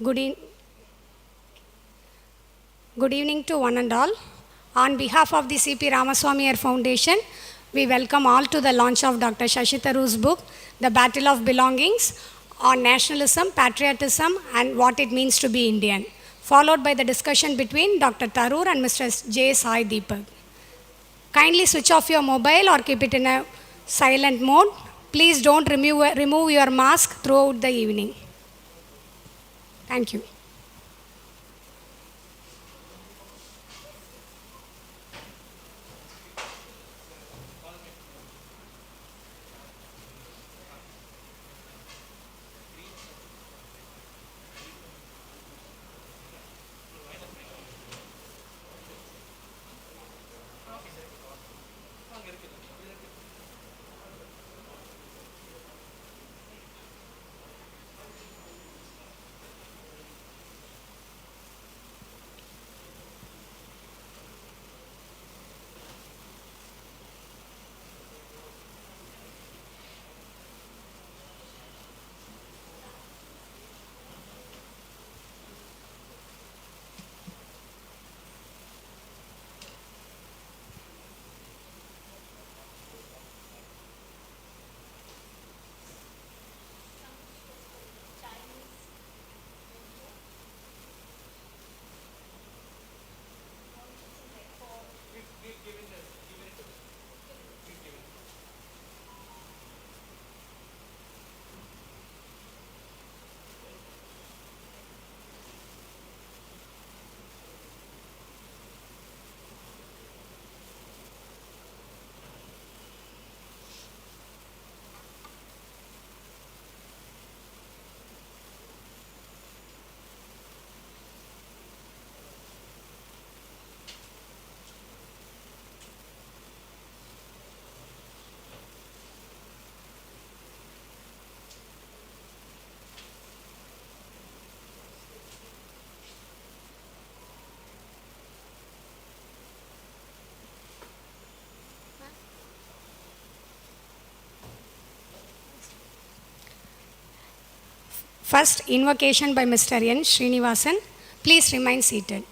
Good, e- Good evening to one and all. On behalf of the C.P. Ramaswamy Air Foundation, we welcome all to the launch of Dr. Shashi Tharoor's book, The Battle of Belongings, on nationalism, patriotism, and what it means to be Indian, followed by the discussion between Dr. Tharoor and Mr. J. Sai Deepak. Kindly switch off your mobile or keep it in a silent mode. Please don't remove your mask throughout the evening. Thank you. First, invocation by Mr. N. Srinivasan. Please remain seated.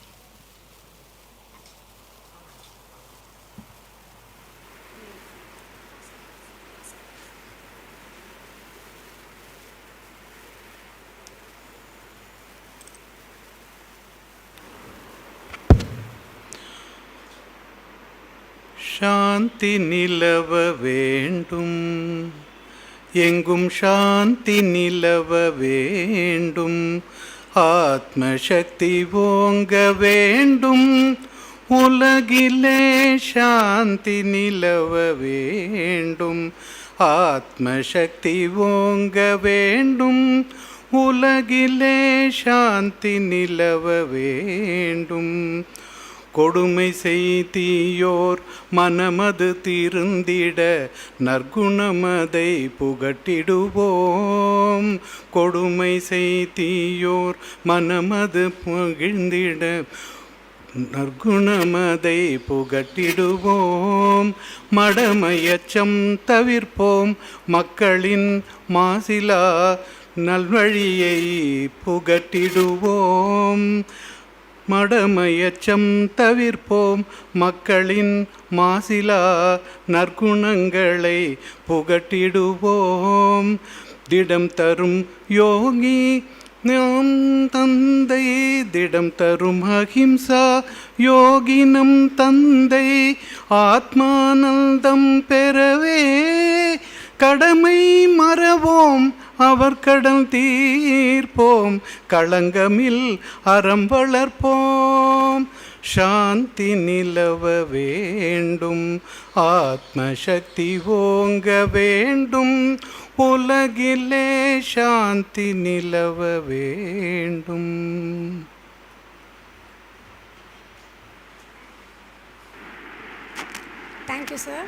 சாந்தி நிலவ வேண்டும், எங்கும் சாந்தி நிலவ வேண்டும், ஆத்மசக்தி ஓங்க வேண்டும், உலகிலே சாந்தி நிலவ வேண்டும், ஆத்மசக்தி ஓங்க வேண்டும், உலகிலே சாந்தி நிலவ வேண்டும். கொடுமை செய்தியோர் மனமது திருந்திட நற்குணமதை புகட்டிடுவோம். கொடுமை செய்தியோர் மனமது புகிழ்ந்திட நற்குணமதை புகட்டிடுவோம். மடமையச்சம் தவிர்ப்போம், மக்களின் மாசிலா நல்வழியை புகட்டிடுவோம். மடமையச்சம் தவிர்ப்போம், மக்களின் மாசிலா நற்குணங்களை புகட்டிடுவோம். திடம் தரும் யோகி நாம் தந்தை, திடம் தரும் அஹிம்சா யோகி நம் தந்தை, ஆத்மானந்தம் பெறவே கடமை மறவோம், அவர் கடன் தீர்ப்போம், களங்கமில் அறம் வளர்ப்போம். சாந்தி நிலவ வேண்டும், ஆத்மசக்தி ஓங்க வேண்டும், உலகிலே சாந்தி நிலவ வேண்டும். Thank you, sir.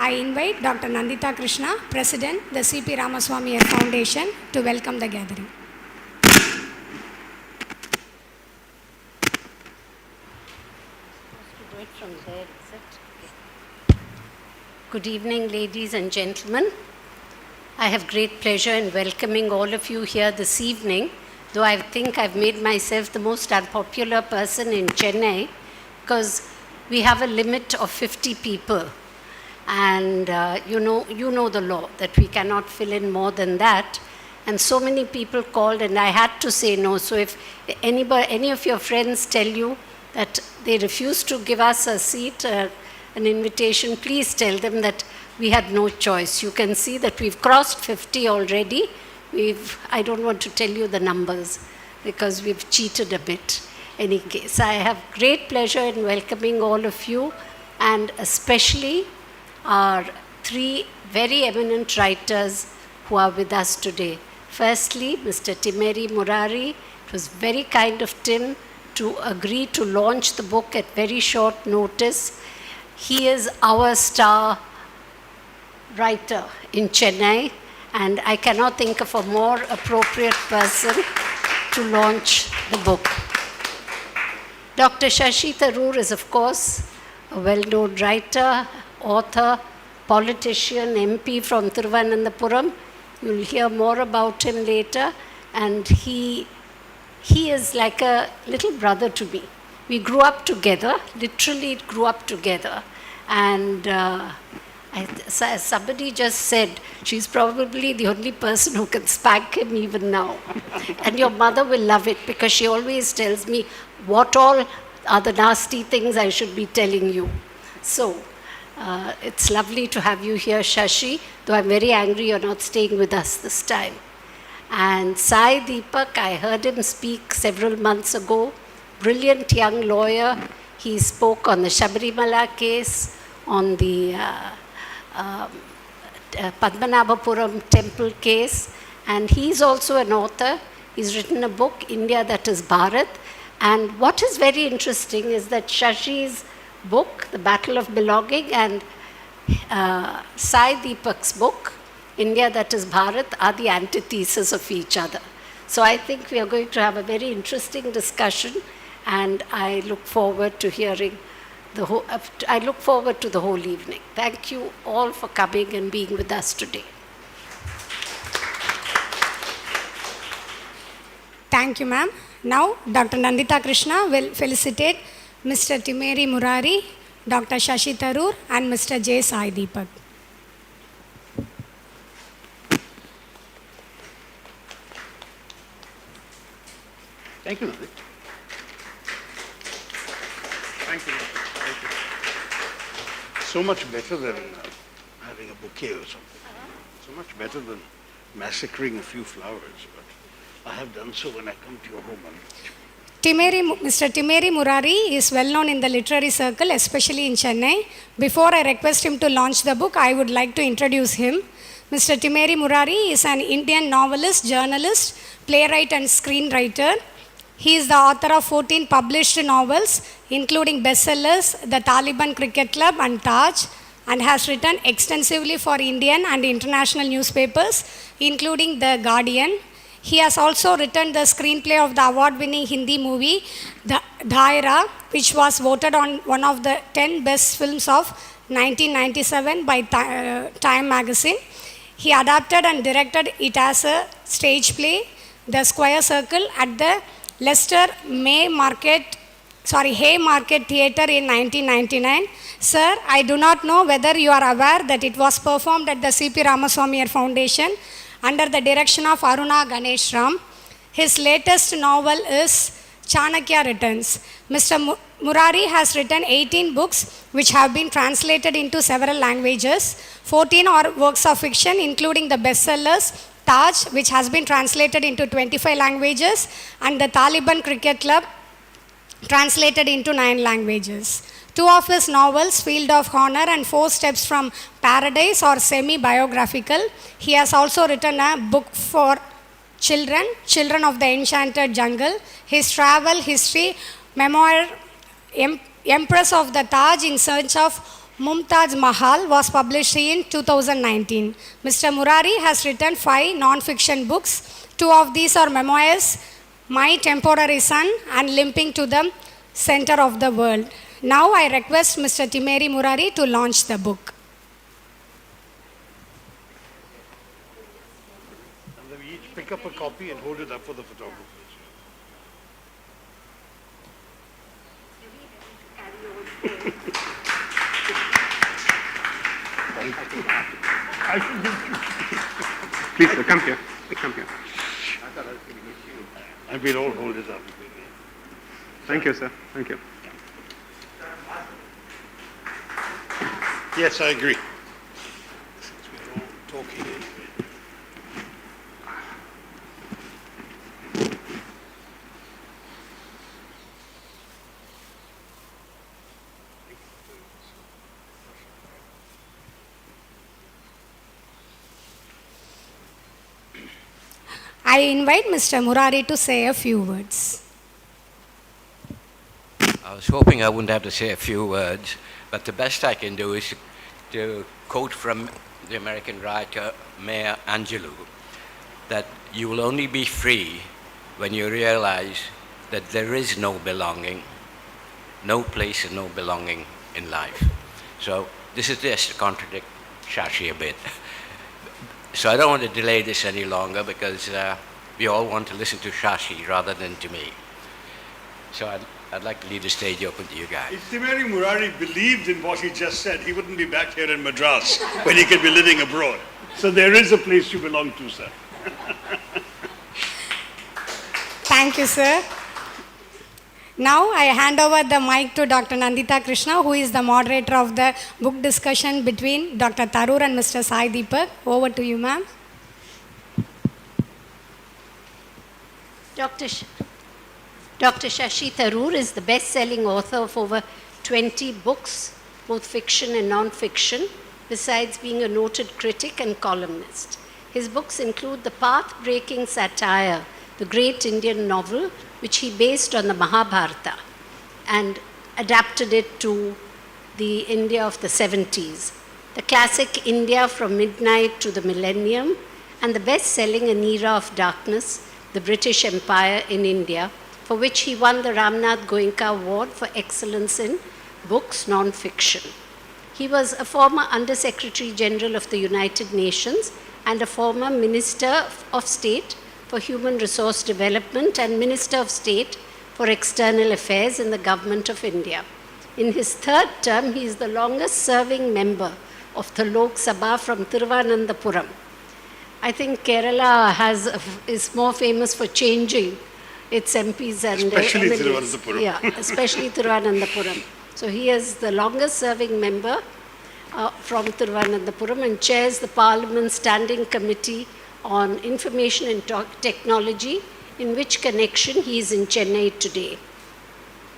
I invite Dr. Nandita Krishna, President, the C.P. Ramaswamy Air Foundation, to welcome the gathering. Good evening, ladies and gentlemen. I have great pleasure in welcoming all of you here this evening though I think I've made myself the most unpopular person in Chennai, because we have a limit of 50 people. And you know the law, that we cannot fill in more than that. And so many people called, and I had to say no. So if any of your friends tell you that they refuse to give us a seat, an invitation, please tell them that we had no choice. You can see that we've crossed 50 already. I don't want to tell you the numbers because we've cheated a bit. Any case, I have great pleasure in welcoming all of you, and especially our three very eminent writers who are with us today. Firstly, Mr. Timeri Murari. It was very kind of Tim to agree to launch the book at very short notice. He is our star writer in Chennai, and I cannot think of a more appropriate person to launch the book. Dr. Shashi Tharoor is, of course, a well-known writer, author, politician, MP from Thiruvananthapuram. You'll hear more about him later. And he is like a little brother to me. We grew up together, literally grew up together. And somebody just said, she's probably the only person who can spank him even now. And your mother will love it, because she always tells me what all are the nasty things I should be telling you. So it's lovely to have you here, Shashi, though I'm very angry you're not staying with us this time. And Sai Deepak, I heard him speak several months ago, brilliant young lawyer. He spoke on the Shabarimala case, on the Padmanabhapuram temple case, and he's also an author. He's written a book, India That Is Bharat. And what is very interesting is that Shashi's book, The Battle of Belonging, and Sai Deepak's book, India That Is Bharat, are the antithesis of each other. So I think we are going to have a very interesting discussion, and I look forward to hearing I look forward to the whole evening. Thank you all for coming and being with us today. Thank you, ma'am. Now, Dr. Nandita Krishna will felicitate Mr. Timeri Murari, Dr. Shashi Tharoor, and Mr. J. Sai Deepak. Thank you, Nandita. Thank you. Thank you. So much better than having a bouquet or something. So much better than massacring a few flowers. But I have done so when I come to your home. Mr. Timeri Murari is well known in the literary circle, especially in Chennai. Before I request him to launch the book, I would like to introduce him. Mr. Timeri Murari is an Indian novelist, journalist, playwright, and screenwriter. He is the author of 14 published novels, including bestsellers, The Taliban Cricket Club and Taj, and has written extensively for Indian and international newspapers, including The Guardian. He has also written the screenplay of the award-winning Hindi movie, Dhaira, which was voted on one of the 10 best films of 1997 by Time magazine. He adapted and directed it as a stage play, The Square Circle, at the Leicester Haymarket Theatre in 1999. Sir, I do not know whether you are aware that it was performed at the C.P. Ramaswamy Foundation under the direction of Aruna Ganesh Ram. His latest novel is Chanakya Returns. Mr. Murari has written 18 books which have been translated into several languages. 14 are works of fiction, including the bestsellers Taj, which has been translated into 25 languages, and the Taliban Cricket Club, translated into 9 languages. 2 of his novels, Field of Honor and 4 Steps from Paradise, are semi-biographical. He has also written a book for children, Children of the Enchanted Jungle. His travel history memoir, Empress of the Taj in Search of Mumtaz Mahal, was published in 2019. Mr. Murari has written 5 non-fiction books. 2 of these are memoirs, My Temporary Son and Limping to the Center of the World. Now I request Mr. Timeri Murari to launch the book. And then we each pick up a copy and hold it up for the photographers. Please, sir, come here. Come here. And we'll all hold it up. Thank you, sir. Thank you. Yes, I agree. Since we're all talking anyway. I invite Mr. Murari to say a few words. I was hoping I wouldn't have to say a few words, but the best I can do is to quote from the American writer Maya Angelou, that you will only be free when you realize that there is no belonging, no place and no belonging in life. So this is just to contradict Shashi a bit. So I don't want to delay this any longer because we all want to listen to Shashi rather than to me. So I'd like to leave the stage open to you guys. If Tiveri Murari believed in what he just said, he wouldn't be back here in Madras when he could be living abroad. So there is a place you belong to, sir. Thank you, sir. Now I hand over the mic to Dr. Nandita Krishna, who is the moderator of the book discussion between Dr. Tharoor and Mr. Sai Deepak. Over to you, ma'am. Dr. Shashi Tharoor is the best-selling author of over 20 books, both fiction and non-fiction, besides being a noted critic and columnist. His books include the path-breaking satire, The Great Indian Novel, which he based on the Mahabharata and adapted it to the India of the 70s, the classic India from Midnight to the Millennium, and the best-selling An Era of Darkness, The British Empire in India, for which he won the Ramnath Goenka Award for Excellence in Books Non-Fiction. He was a former Under Secretary General of the United Nations and a former Minister of State for Human Resource Development and Minister of State for External Affairs in the Government of India. In his third term, he is the longest-serving member of the Lok Sabha from Thiruvananthapuram. I think Kerala is more famous for changing its MPs and Especially MLAs. Thiruvananthapuram. Yeah, especially Thiruvananthapuram. So he is the longest-serving member from Thiruvananthapuram and chairs the Parliament's Standing Committee on Information and Technology, in which connection he is in Chennai today.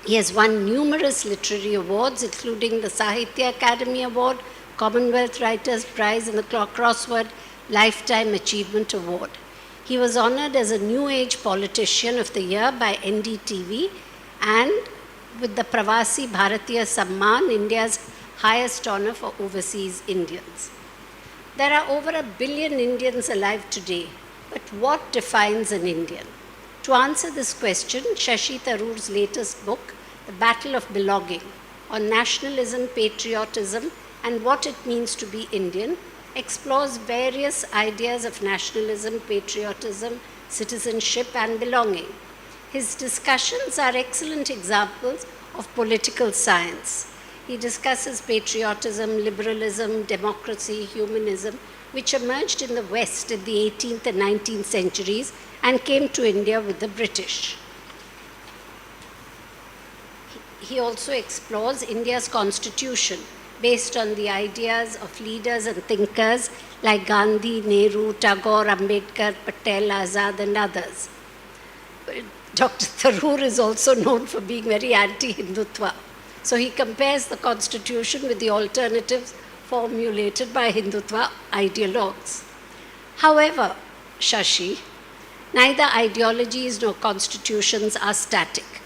He has won numerous literary awards, including the Sahitya Academy Award, Commonwealth Writers' Prize, and the Crossword Lifetime Achievement Award. He was honored as a New Age Politician of the Year by NDTV and with the Pravasi Bharatiya Samman, India's highest honor for overseas Indians. There are over 1 billion Indians alive today, but what defines an Indian? To answer this question, Shashi Tharoor's latest book, The Battle of Belonging, on nationalism, patriotism, and what it means to be Indian, explores various ideas of nationalism, patriotism, citizenship, and belonging. His discussions are excellent examples of political science. He discusses patriotism, liberalism, democracy, humanism, which emerged in the West in the 18th and 19th centuries and came to India with the British. He also explores India's constitution based on the ideas of leaders and thinkers like Gandhi, Nehru, Tagore, Ambedkar, Patel, Azad, and others. Dr. Tharoor is also known for being very anti-Hindutva. So he compares the constitution with the alternatives formulated by Hindutva ideologues. However, Shashi, neither ideologies nor constitutions are static.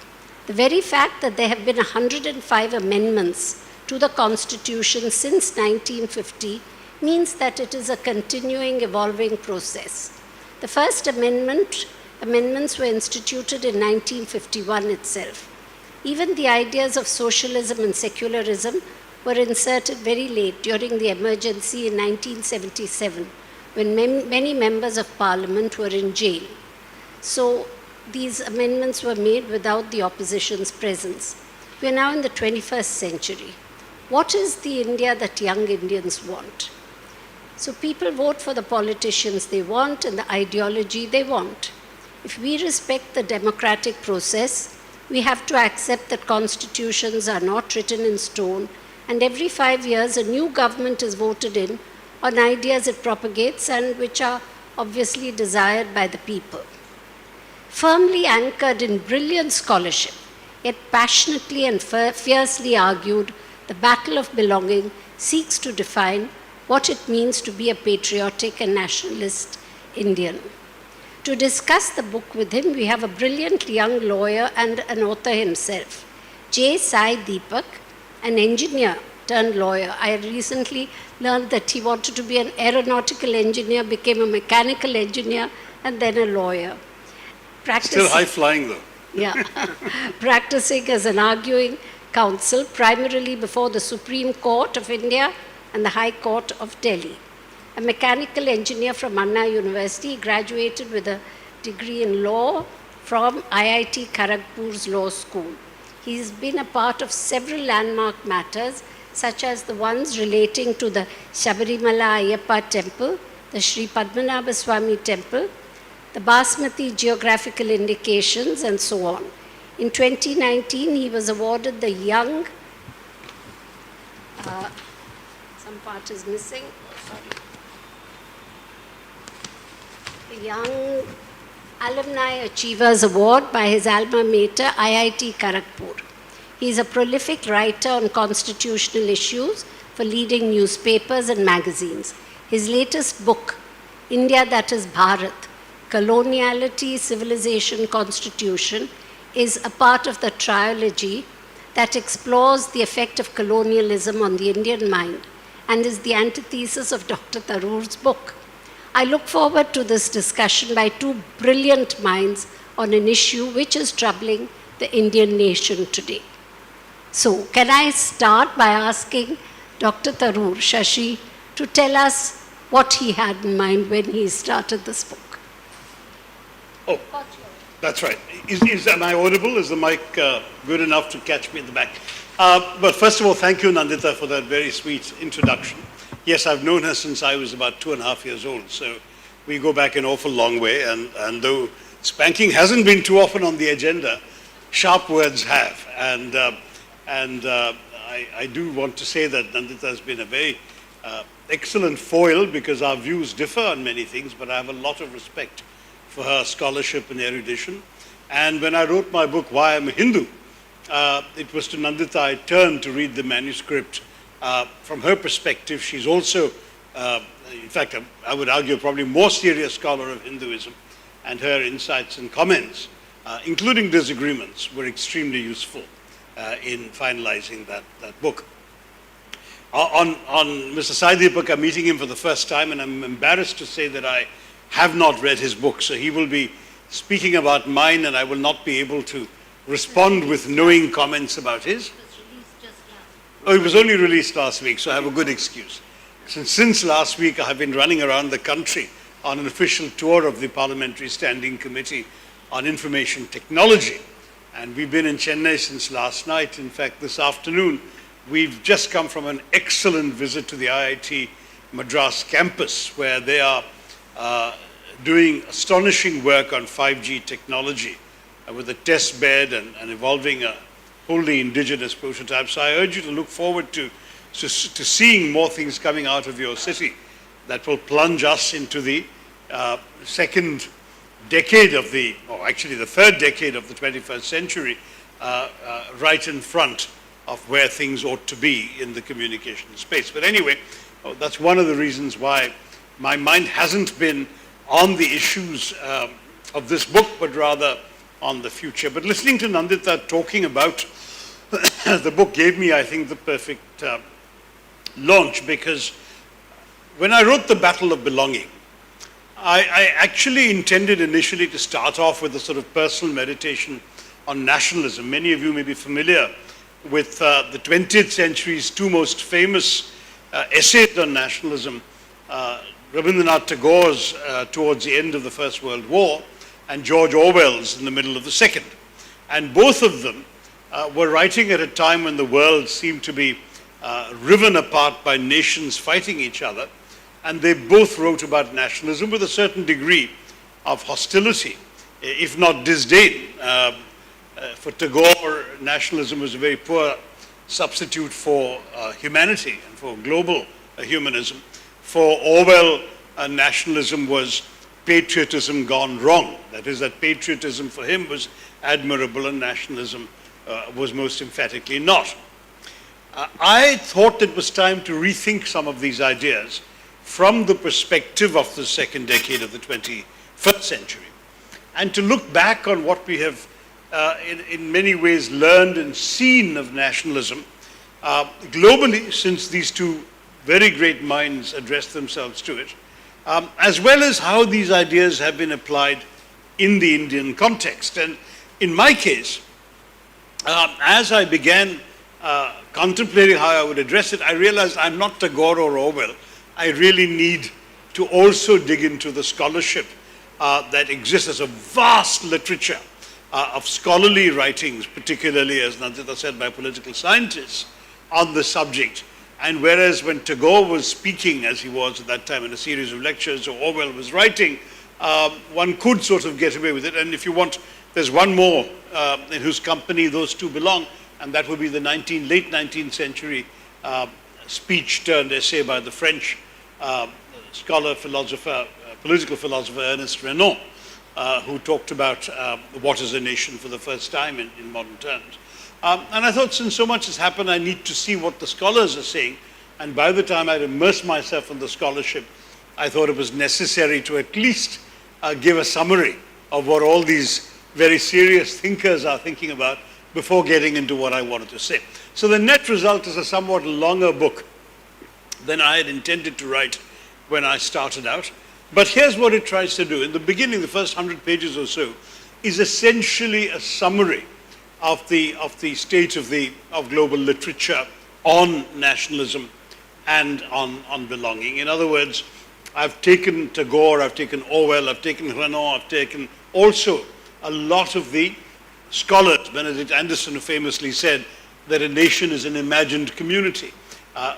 The very fact that there have been 105 amendments to the Constitution since 1950 means that it is a continuing, evolving process. The first amendments were instituted in 1951 itself. Even the ideas of socialism and secularism were inserted very late during the emergency in 1977, when many members of parliament were in jail. So these amendments were made without the opposition's presence. We are now in the 21st century. What is the India that young Indians want? So people vote for the politicians they want and the ideology they want. If we respect the democratic process, we have to accept that constitutions are not written in stone, and every 5 years a new government is voted in on ideas it propagates and which are obviously desired by the people. Firmly anchored in brilliant scholarship, yet passionately and fiercely argued, the battle of belonging seeks to define what it means to be a patriotic and nationalist Indian. To discuss the book with him, we have a brilliant young lawyer and an author himself, Sai Deepak, an engineer turned lawyer. I recently learned that he wanted to be an aeronautical engineer, became a mechanical engineer, and then a lawyer. Still high-flying though. Yeah. Practicing as an arguing counsel, primarily before the Supreme Court of India and the High Court of Delhi. A mechanical engineer from Anna University, he graduated with a degree in law from IIT Kharagpur's law school. He's been a part of several landmark matters, such as the ones relating to the Shabarimala Ayyappa temple, the Sri Padmanabha Swami temple, the Basmati geographical indications, and so on. In 2019, he was awarded the Young, some part is missing, sorry. The Young Alumni Achievers Award by his alma mater, IIT Kharagpur. He is a prolific writer on constitutional issues for leading newspapers and magazines. His latest book, India That is Bharat, Coloniality, Civilization, Constitution, is a part of the trilogy that explores the effect of colonialism on the Indian mind and is the antithesis of Dr. Tharoor's book. I look forward to this discussion by two brilliant minds on an issue which is troubling the Indian nation today. So, can I start by asking Dr. Tharoor, Shashi, to tell us what he had in mind when he started this book? Oh, that's right. Am I audible? Is the mic good enough to catch me in the back? But first of all, thank you, Nandita, for that very sweet introduction. Yes, I've known her since I was about 2.5 years old, so we go back an awful long way, and though spanking hasn't been too often on the agenda, sharp words have. And I do want to say that Nandita has been a very excellent foil, because our views differ on many things, but I have a lot of respect for her scholarship and erudition. And when I wrote my book, Why I'm a Hindu, it was to Nandita I turned to read the manuscript. From her perspective, she's also, in fact, I would argue, probably more serious scholar of Hinduism, and her insights and comments, including disagreements, were extremely useful in finalizing that book. On Mr. Sai Deepak, I'm meeting him for the first time, and I'm embarrassed to say that I have not read his book, so he will be speaking about mine, and I will not be able to respond with knowing comments about his. Oh, it was only released last week, so I have a good excuse. Since last week, I have been running around the country on an official tour of the Parliamentary Standing Committee on Information Technology. And we've been in Chennai since last night. In fact, this afternoon, we've just come from an excellent visit to the IIT Madras campus, where they are doing astonishing work on 5G technology with a test bed and evolving a wholly indigenous prototype. So I urge you to look forward to seeing more things coming out of your city that will plunge us into the second decade of the third decade of the 21st century, right in front of where things ought to be in the communication space. But anyway, that's one of the reasons why my mind hasn't been on the issues of this book, but rather on the future. But listening to Nandita talking about the book gave me, I think, the perfect launch, because when I wrote The Battle of Belonging, I actually intended initially to start off with a sort of personal meditation on nationalism. Many of you may be familiar with the 20th century's two most famous essays on nationalism, Rabindranath Tagore's towards the end of the First World War, and George Orwell's in the middle of the Second. And both of them were writing at a time when the world seemed to be riven apart by nations fighting each other, and they both wrote about nationalism with a certain degree of hostility, if not disdain. For Tagore, nationalism was a very poor substitute for humanity and for global humanism. For Orwell, nationalism was patriotism gone wrong. That is, that patriotism for him was admirable and nationalism was most emphatically not. I thought it was time to rethink some of these ideas from the perspective of the second decade of the 21st century, and to look back on what we have in many ways learned and seen of nationalism globally since these two very great minds addressed themselves to it, as well as how these ideas have been applied in the Indian context. And in my case, as I began contemplating how I would address it, I realized I'm not Tagore or Orwell. I really need to also dig into the scholarship that exists as a vast literature of scholarly writings, particularly, as Nandita said, by political scientists on the subject. And whereas when Tagore was speaking, as he was at that time in a series of lectures, or Orwell was writing, one could sort of get away with it. And if you want, there's one more in whose company those two belong, and that would be the late 19th century speech turned essay by the French scholar, philosopher, political philosopher Ernest Renan, who talked about what is a nation for the first time in modern terms. And I thought, since so much has happened, I need to see what the scholars are saying. And by the time I'd immersed myself in the scholarship, I thought it was necessary to at least give a summary of what all these very serious thinkers are thinking about before getting into what I wanted to say. So the net result is a somewhat longer book than I had intended to write when I started out. But here's what it tries to do. In the beginning, the first 100 pages or so is essentially a summary of the state of global literature on nationalism and on belonging. In other words, I've taken Tagore, I've taken Orwell, I've taken Renan, I've taken also a lot of the scholars. Benedict Anderson, who famously said that a nation is an imagined community.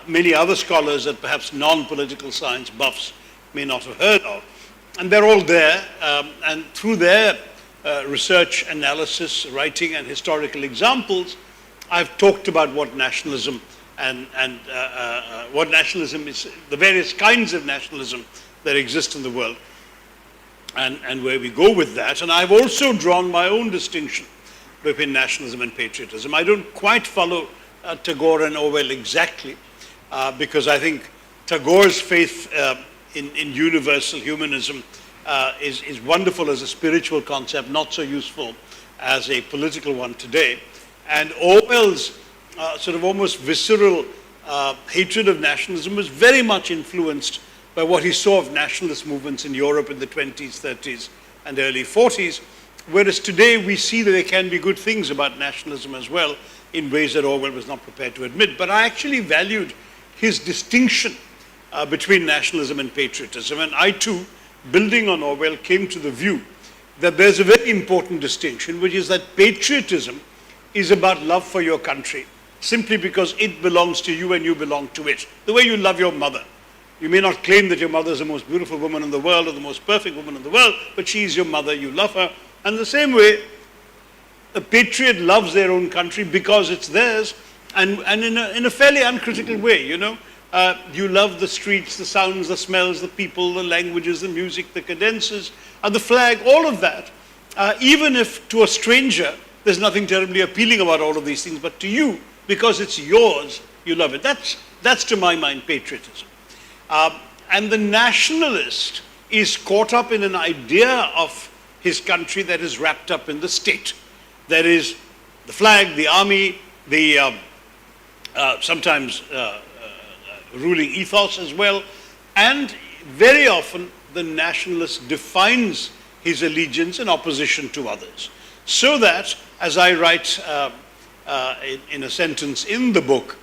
Many other scholars that perhaps non-political science buffs may not have heard of. And they're all there, and through their research, analysis, writing, and historical examples, I've talked about what nationalism and what nationalism is, the various kinds of nationalism that exist in the world, and where we go with that. And I've also drawn my own distinction between nationalism and patriotism. I don't quite follow Tagore and Orwell exactly, because I think Tagore's faith in universal humanism is wonderful as a spiritual concept, not so useful as a political one today. And Orwell's sort of almost visceral hatred of nationalism was very much influenced by what he saw of nationalist movements in Europe in the 20s, 30s, and early 40s, whereas today we see that there can be good things about nationalism as well in ways that Orwell was not prepared to admit. But I actually valued his distinction between nationalism and patriotism, and I too, building on Orwell, came to the view that there's a very important distinction, which is that patriotism is about love for your country, simply because it belongs to you and you belong to it. The way you love your mother. You may not claim that your mother is the most beautiful woman in the world or the most perfect woman in the world, but she is your mother, you love her. And the same way, a patriot loves their own country because it's theirs, and in a fairly uncritical way, you know. You love the streets, the sounds, the smells, the people, the languages, the music, the cadences, the flag, all of that. Even if to a stranger, there's nothing terribly appealing about all of these things, but to you, because it's yours, you love it. That's to my mind, patriotism. And the nationalist is caught up in an idea of his country that is wrapped up in the state. That is the flag, the army, the sometimes ruling ethos as well, and very often the nationalist defines his allegiance in opposition to others. So that, as I write in a sentence in the book,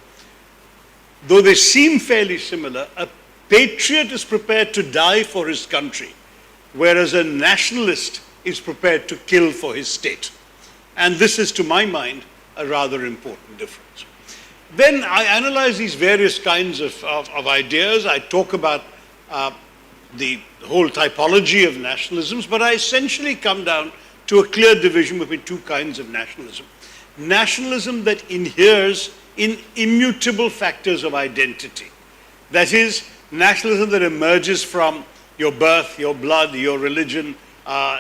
though they seem fairly similar, a patriot is prepared to die for his country, whereas a nationalist is prepared to kill for his state. And this is, to my mind, a rather important difference. Then I analyze these various kinds of ideas. I talk about the whole typology of nationalisms, but I essentially come down to a clear division between two kinds of nationalism. Nationalism that inheres in immutable factors of identity. That is, nationalism that emerges from your birth, your blood, your religion,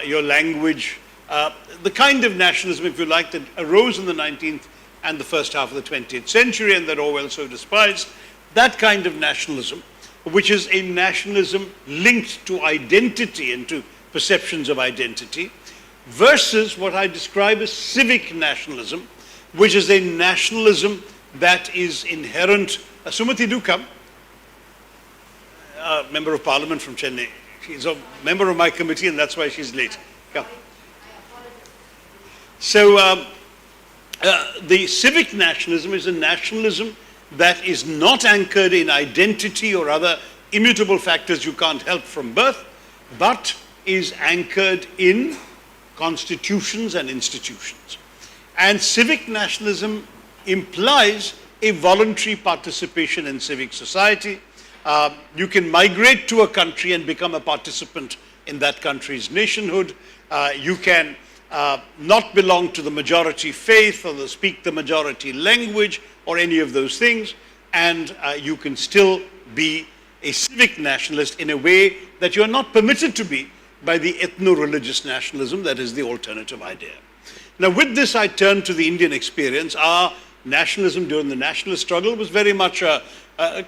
your language, the kind of nationalism, if you like, that arose in the 19th and the first half of the 20th century and that Orwell so despised, that kind of nationalism, which is a nationalism linked to identity and to perceptions of identity, versus what I describe as civic nationalism, which is a nationalism that is inherent. Sumati, do come. Member of Parliament from Chennai. She's a member of my committee and that's why she's late. Come. So the civic nationalism is a nationalism that is not anchored in identity or other immutable factors you can't help from birth, but is anchored in constitutions and institutions. And civic nationalism implies a voluntary participation in civic society. You can migrate to a country and become a participant in that country's nationhood. You can not belong to the majority faith or speak the majority language or any of those things, and you can still be a civic nationalist in a way that you are not permitted to be by the ethno-religious nationalism that is the alternative idea. Now with this I turn to the Indian experience. Our nationalism during the nationalist struggle was very much a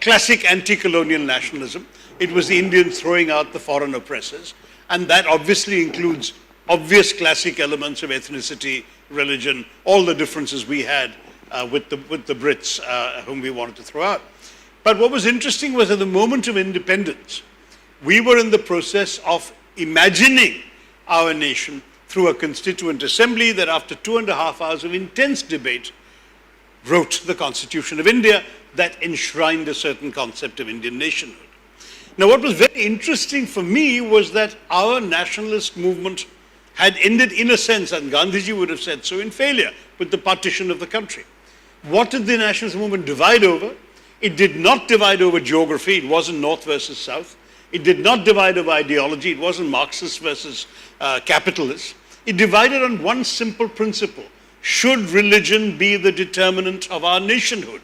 classic anti-colonial nationalism. It was the Indians throwing out the foreign oppressors, and that obviously includes obvious classic elements of ethnicity, religion, all the differences we had with the Brits whom we wanted to throw out. But what was interesting was at the moment of independence, we were in the process of imagining our nation through a constituent assembly that after 2.5 hours of intense debate wrote the Constitution of India that enshrined a certain concept of Indian nationhood. Now what was very interesting for me was that our nationalist movement had ended in a sense, and Gandhiji would have said so, in failure with the partition of the country. What did the nationalist movement divide over? It did not divide over geography. It wasn't north versus south. It did not divide over ideology. It wasn't Marxist versus capitalist. It divided on one simple principle. Should religion be the determinant of our nationhood?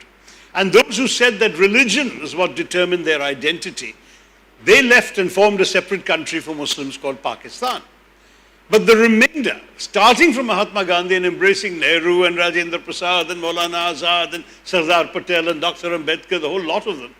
And those who said that religion is what determined their identity, they left and formed a separate country for Muslims called Pakistan. But the remainder, starting from Mahatma Gandhi and embracing Nehru and Rajendra Prasad and Maulana Azad and Sardar Patel and Dr. Ambedkar, the whole lot of them,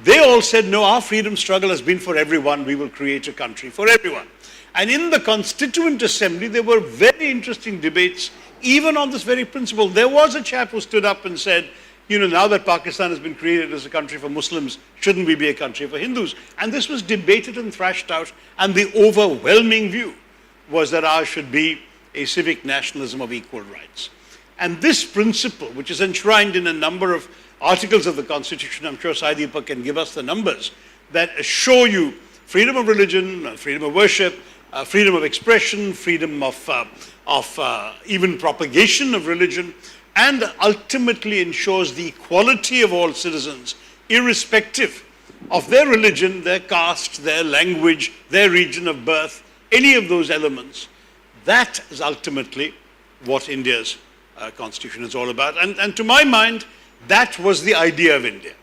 they all said, no, our freedom struggle has been for everyone. We will create a country for everyone. And in the Constituent Assembly, there were very interesting debates, even on this very principle. There was a chap who stood up and said, you know, now that Pakistan has been created as a country for Muslims, shouldn't we be a country for Hindus? And this was debated and thrashed out, and the overwhelming view was that ours should be a civic nationalism of equal rights. And this principle, which is enshrined in a number of articles of the Constitution, I'm sure Sai Deepak can give us the numbers, that assure you freedom of religion, freedom of worship, freedom of expression, freedom of even propagation of religion, and ultimately ensures the equality of all citizens, irrespective of their religion, their caste, their language, their region of birth, any of those elements. That is ultimately what India's constitution is all about. And to my mind, that was the idea of India.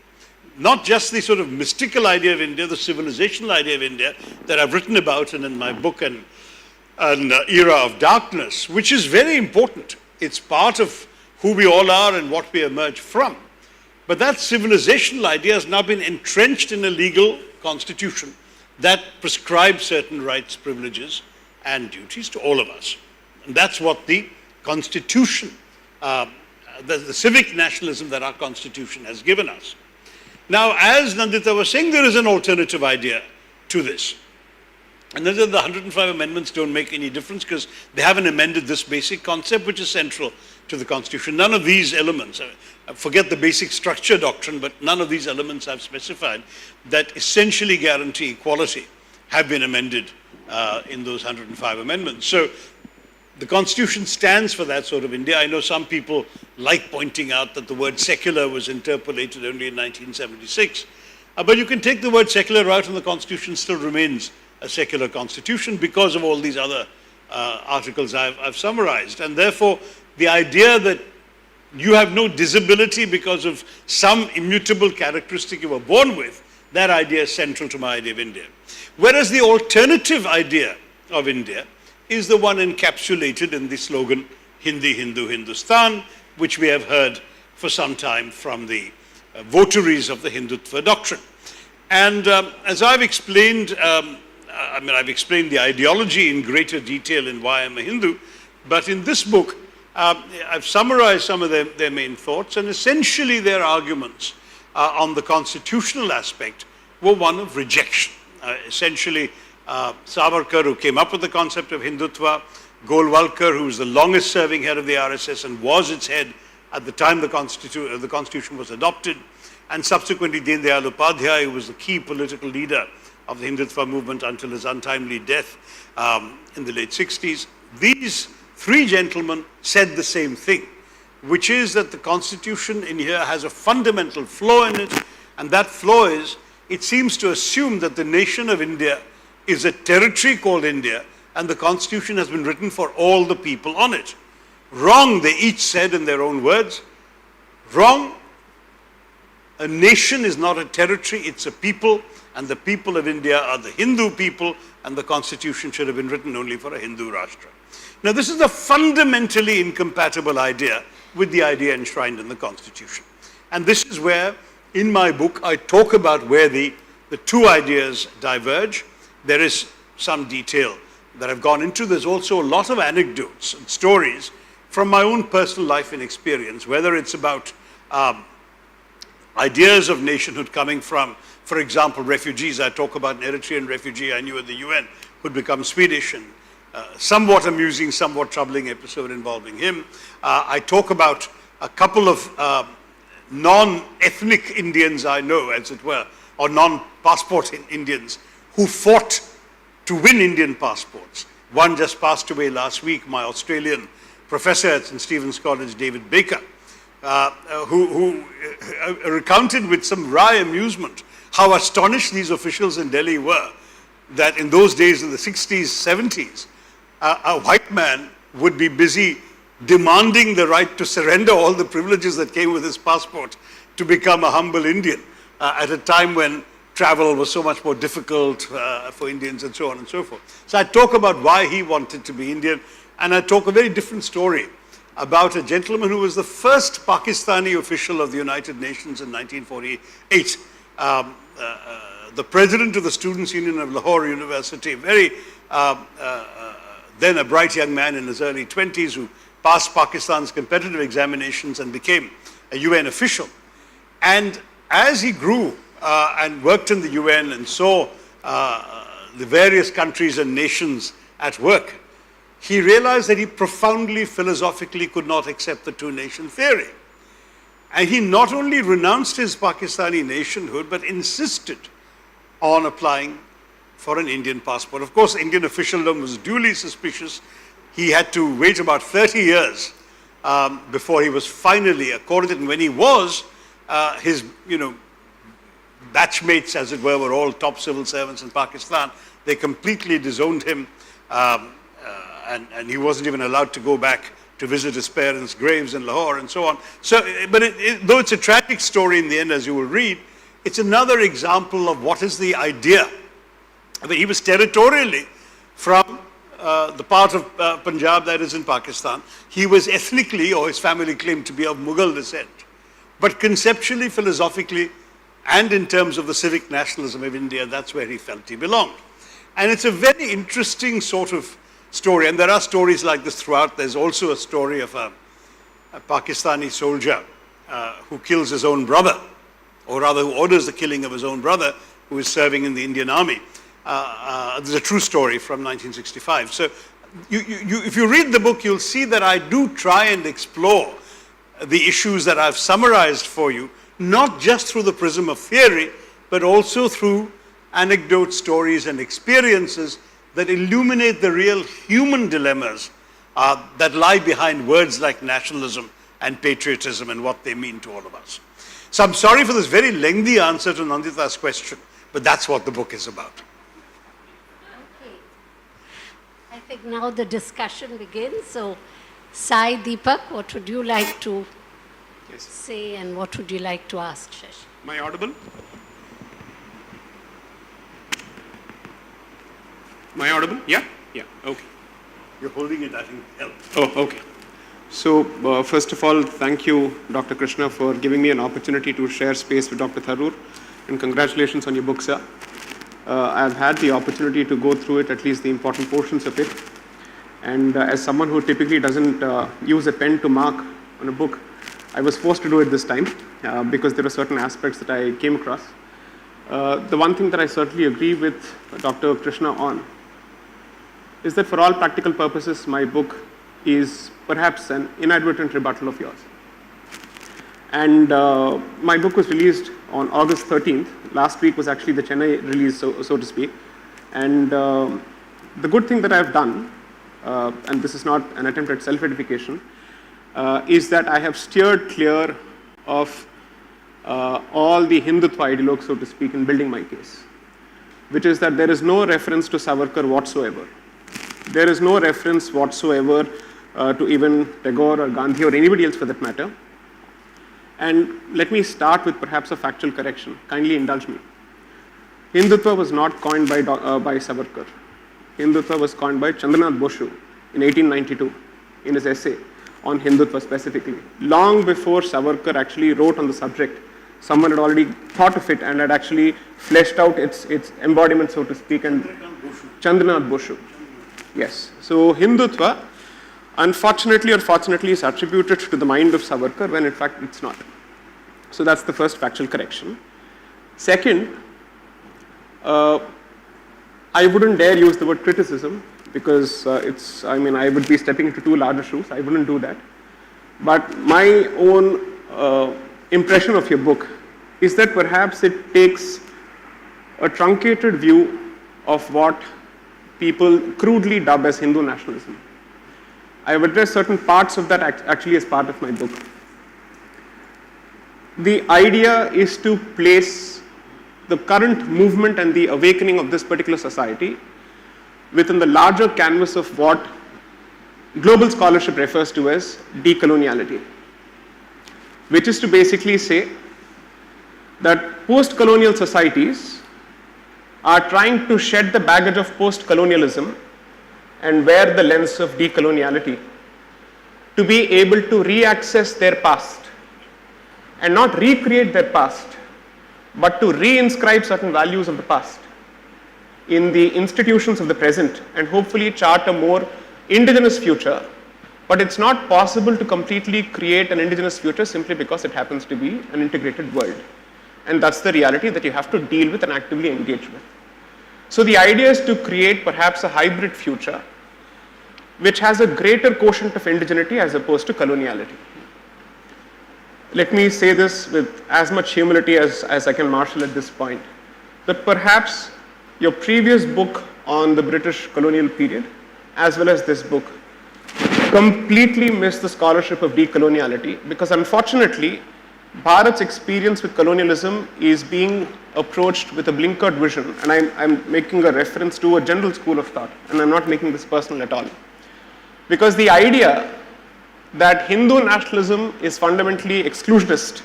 Not just the sort of mystical idea of India, the civilizational idea of India that I've written about and in my book, an Era of Darkness, which is very important. It's part of who we all are and what we emerge from. But that civilizational idea has now been entrenched in a legal constitution that prescribes certain rights, privileges, and duties to all of us. And that's what the Constitution, the civic nationalism that our Constitution has given us. Now, as Nandita was saying, there is an alternative idea to this. And then the 105 amendments don't make any difference because they haven't amended this basic concept, which is central to the Constitution. None of these elements, forget the basic structure doctrine, but none of these elements I've specified that essentially guarantee equality have been amended in those 105 amendments. So The Constitution stands for that sort of India. I know some people like pointing out that the word secular was interpolated only in 1976. But you can take the word secular out and the Constitution still remains a secular constitution because of all these other articles I've summarized. And therefore, the idea that you have no disability because of some immutable characteristic you were born with, that idea is central to my idea of India. Whereas the alternative idea of India is the one encapsulated in the slogan Hindi, Hindu, Hindustan, which we have heard for some time from the votaries of the Hindutva doctrine. And as I've explained, I've explained the ideology in greater detail in Why I'm a Hindu, but in this book, I've summarized some of their main thoughts, and essentially their arguments on the constitutional aspect were one of rejection. Essentially, Savarkar, who came up with the concept of Hindutva, Golwalkar, who was the longest serving head of the RSS and was its head at the time the Constitution was adopted, and subsequently Deen Dayal Upadhyay, who was the key political leader of the Hindutva movement until his untimely death in the late 60s. These three gentlemen said the same thing, which is that the Constitution in here has a fundamental flaw in it, and that flaw is it seems to assume that the nation of India is a territory called India, and the Constitution has been written for all the people on it. Wrong, they each said in their own words. Wrong. A nation is not a territory, it's a people, and the people of India are the Hindu people, and the Constitution should have been written only for a Hindu Rashtra. Now, this is a fundamentally incompatible idea with the idea enshrined in the Constitution. And this is where, in my book, I talk about where the two ideas diverge. There is some detail that I've gone into. There's also a lot of anecdotes and stories from my own personal life and experience, whether it's about ideas of nationhood coming from, for example, refugees. I talk about an Eritrean refugee I knew at the UN who'd become Swedish, and somewhat amusing, somewhat troubling episode involving him. I talk about a couple of non-ethnic Indians I know, as it were, or non-passport Indians who fought to win Indian passports. One just passed away last week, my Australian professor at St. Stephen's College, David Baker, who recounted with some wry amusement how astonished these officials in Delhi were that in those days, in the 60s, 70s, a white man would be busy demanding the right to surrender all the privileges that came with his passport to become a humble Indian at a time when travel was so much more difficult for Indians and so on and so forth. So I talk about why he wanted to be Indian, and I talk a very different story about a gentleman who was the first Pakistani official of the United Nations in 1948, the president of the Students' Union of Lahore University, very then a bright young man in his early 20s who passed Pakistan's competitive examinations and became a UN official. And as he grew and worked in the UN and saw the various countries and nations at work, he realized that he profoundly, philosophically could not accept the two-nation theory. And he not only renounced his Pakistani nationhood, but insisted on applying for an Indian passport. Of course, Indian officialdom was duly suspicious. He had to wait about 30 years before he was finally accorded. And when he was, his batchmates, as it were all top civil servants in Pakistan. They completely disowned him, and he wasn't even allowed to go back to visit his parents' graves in Lahore and so on. So, but though it's a tragic story in the end, as you will read, it's another example of what is the idea. I mean, he was territorially from the part of Punjab that is in Pakistan. He was ethnically, or his family claimed to be of Mughal descent. But conceptually, philosophically, and in terms of the civic nationalism of India, that's where he felt he belonged. And it's a very interesting sort of story, and there are stories like this throughout. There's also a story of a Pakistani soldier who kills his own brother, or rather who orders the killing of his own brother, who is serving in the Indian Army. There's a true story from 1965. So if you read the book, you'll see that I do try and explore the issues that I've summarized for you, not just through the prism of theory, but also through anecdotes, stories, and experiences that illuminate the real human dilemmas that lie behind words like nationalism and patriotism and what they mean to all of us. So I'm sorry for this very lengthy answer to Nandita's question, but that's what the book is about. Okay. I think now the discussion begins. So, Sai Deepak, what would you like to say and what would you like to ask, Shashi? Am I audible? Am I audible? Yeah? Yeah, okay. You're holding it, I think, helps. Oh, okay. So, first of all, thank you, Dr. Krishna, for giving me an opportunity to share space with Dr. Tharoor, and congratulations on your book, sir. I've had the opportunity to go through it, at least the important portions of it. And as someone who typically doesn't use a pen to mark on a book, I was forced to do it this time because there are certain aspects that I came across. The one thing that I certainly agree with Dr. Krishna on is that for all practical purposes, my book is perhaps an inadvertent rebuttal of yours. And my book was released on August 13th. Last week was actually the Chennai release, so to speak. And the good thing that I've done, and this is not an attempt at self-edification, is that I have steered clear of all the Hindutva ideologues, so to speak, in building my case, which is that there is no reference to Savarkar whatsoever. There is no reference whatsoever to even Tagore or Gandhi or anybody else for that matter. And let me start with perhaps a factual correction. Kindly indulge me. Hindutva was not coined by Savarkar. Hindutva was coined by Chandranath Boshu in 1892 in his essay on Hindutva specifically. Long before Savarkar actually wrote on the subject, someone had already thought of it and had actually fleshed out its embodiment, so to speak, and Chandranath Boshu. Yes. So Hindutva, unfortunately or fortunately, is attributed to the mind of Savarkar when in fact it's not. So that's the first factual correction. Second, I wouldn't dare use the word criticism because I would be stepping into too large shoes. I wouldn't do that. But my own impression of your book is that perhaps it takes a truncated view of what people crudely dub as Hindu nationalism. I have addressed certain parts of that actually as part of my book. The idea is to place the current movement and the awakening of this particular society within the larger canvas of what global scholarship refers to as decoloniality, which is to basically say that post-colonial societies are trying to shed the baggage of post-colonialism and wear the lens of decoloniality to be able to re-access their past and not recreate their past, but to reinscribe certain values of the past in the institutions of the present and hopefully chart a more indigenous future. But it's not possible to completely create an indigenous future simply because it happens to be an integrated world. And that's the reality that you have to deal with and actively engage with. So the idea is to create perhaps a hybrid future which has a greater quotient of indigeneity as opposed to coloniality. Let me say this with as much humility as I can marshal at this point, that perhaps your previous book on the British colonial period, as well as this book, completely missed the scholarship of decoloniality because unfortunately, Bharat's experience with colonialism is being approached with a blinkered vision, and I'm making a reference to a general school of thought, and I'm not making this personal at all. Because the idea that Hindu nationalism is fundamentally exclusionist